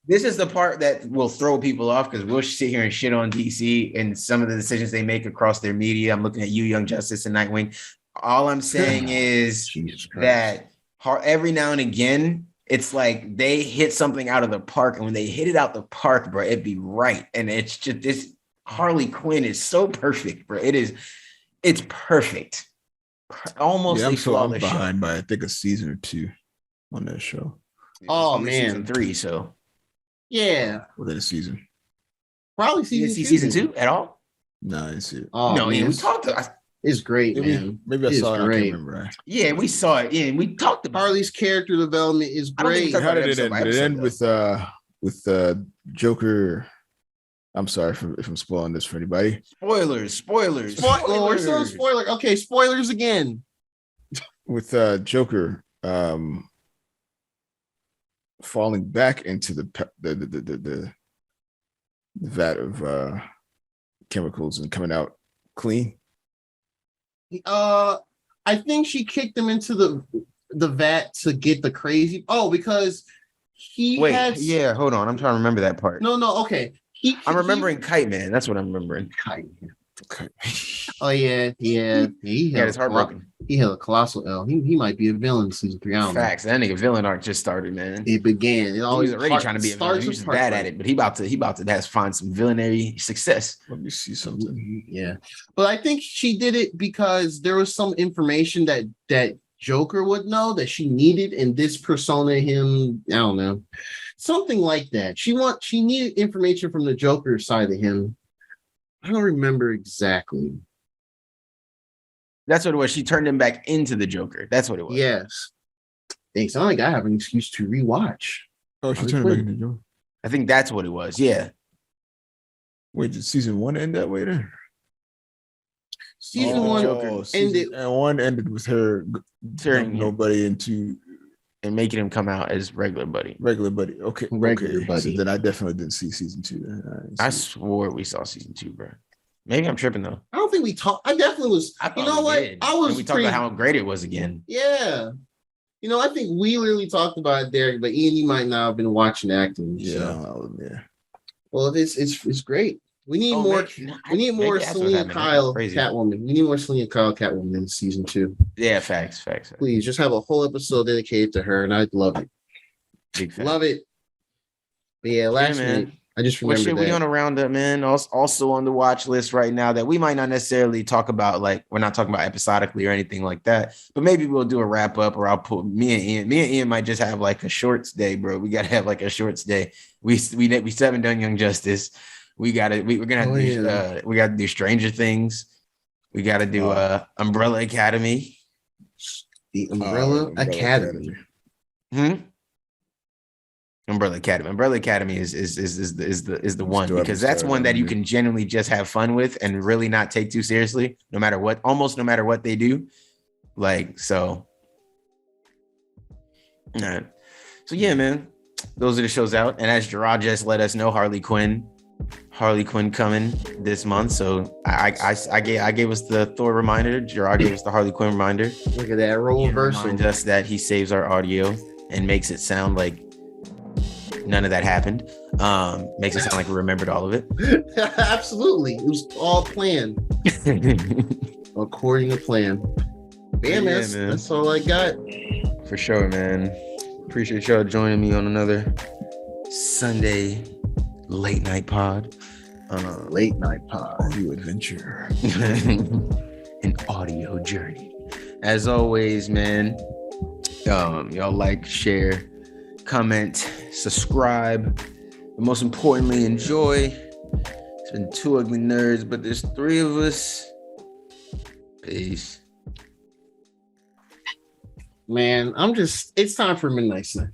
this is the part that will throw people off because we'll sit here and shit on DC and some of the decisions they make across their media. I'm looking at you, Young Justice and Nightwing. All I'm saying is that every now and again, it's like they hit something out of the park. And when they hit it out the park, bro, it'd be right. And it's just this Harley Quinn is so perfect, bro. It's perfect. Almost I'm behind by I think a season or 2 on that show. Oh man, season 3. So yeah, within a season, probably season 2 at all. No, I didn't see it. Oh, no, man, we talked. It's great, man. Maybe I saw it. I can't remember. Yeah, we saw it. Yeah, and we talked about Harley's character development is great. How did it end? Did it end with Joker? I'm sorry if I'm spoiling this for anybody. Spoilers. We're still spoiler. Okay, spoilers again. With Joker falling back into the vat of chemicals and coming out clean. I think she kicked him into the vat to get the crazy. Oh, because hold on. I'm trying to remember that part. No, okay. I'm remembering Kite Man. That's what I'm remembering. Kite Man. Oh yeah. He got his heart broken. He had a colossal L. He might be a villain in season 3. I don't know. Facts. That nigga villain arc just started, man. It began. It always already trying to be a villain. He's bad at it, but he about to find some villainary success. Let me see something. Yeah, but I think she did it because there was some information that Joker would know that she needed in this persona him. I don't know, something like that. She needed information from the Joker side of him. I don't remember exactly. That's what it was. She turned him back into the Joker. That's what it was. Yes. It's not like I have an excuse to rewatch. Oh, she turned back into Joker. I think that's what it was. Yeah. Wait, did season 1 end that way then? Season 1 ended. And 1 ended with her turning nobody into and making him come out as regular buddy. Okay. Regular buddy. So then I definitely didn't see season 2. I swore we saw season 2, bro. Maybe I'm tripping though. I don't think we talked. I definitely was. You know what? I was. And we talked about how great it was again. Yeah. You know, I think we literally talked about it there, but Ian, you might not have been watching acting. Yeah. Well, it's great. We need more. We need more Selena Kyle Catwoman. We need more Selena Kyle Catwoman in season 2. Yeah, facts. Please just have a whole episode dedicated to her, and I'd love it. Love it. But yeah, last minute, I just remembered that. We on a roundup, man. Also on the watch list right now that we might not necessarily talk about, like we're not talking about episodically or anything like that, but maybe we'll do a wrap up, or I'll put me and Ian might just have like a shorts day, bro. We gotta have like a shorts day. We still haven't done Young Justice. We're gonna we gotta do Stranger Things. We gotta do Umbrella Academy. The Umbrella Academy. Umbrella Academy. Umbrella Academy is the one, because that's one that you can genuinely just have fun with and really not take too seriously, no matter what they do. Like, so. All right. So yeah, man. Those are the shows out. And as Jahra just let us know, Harley Quinn coming this month. So I gave us the Thor reminder. Jahra gave us the Harley Quinn reminder. Look at that role reversal. Remind us that he saves our audio and makes it sound like none of that happened. Makes it sound like we remembered all of it. Absolutely. It was all planned. According to plan. Man, that's all I got. For sure, man. Appreciate y'all joining me on another Sunday late night pod. Audio adventure. An audio journey. As always, man. Y'all like, share, comment, subscribe, but most importantly, enjoy. It's been 2 ugly nerds, but there's 3 of us. Peace. Man, it's time for Midnight Snack.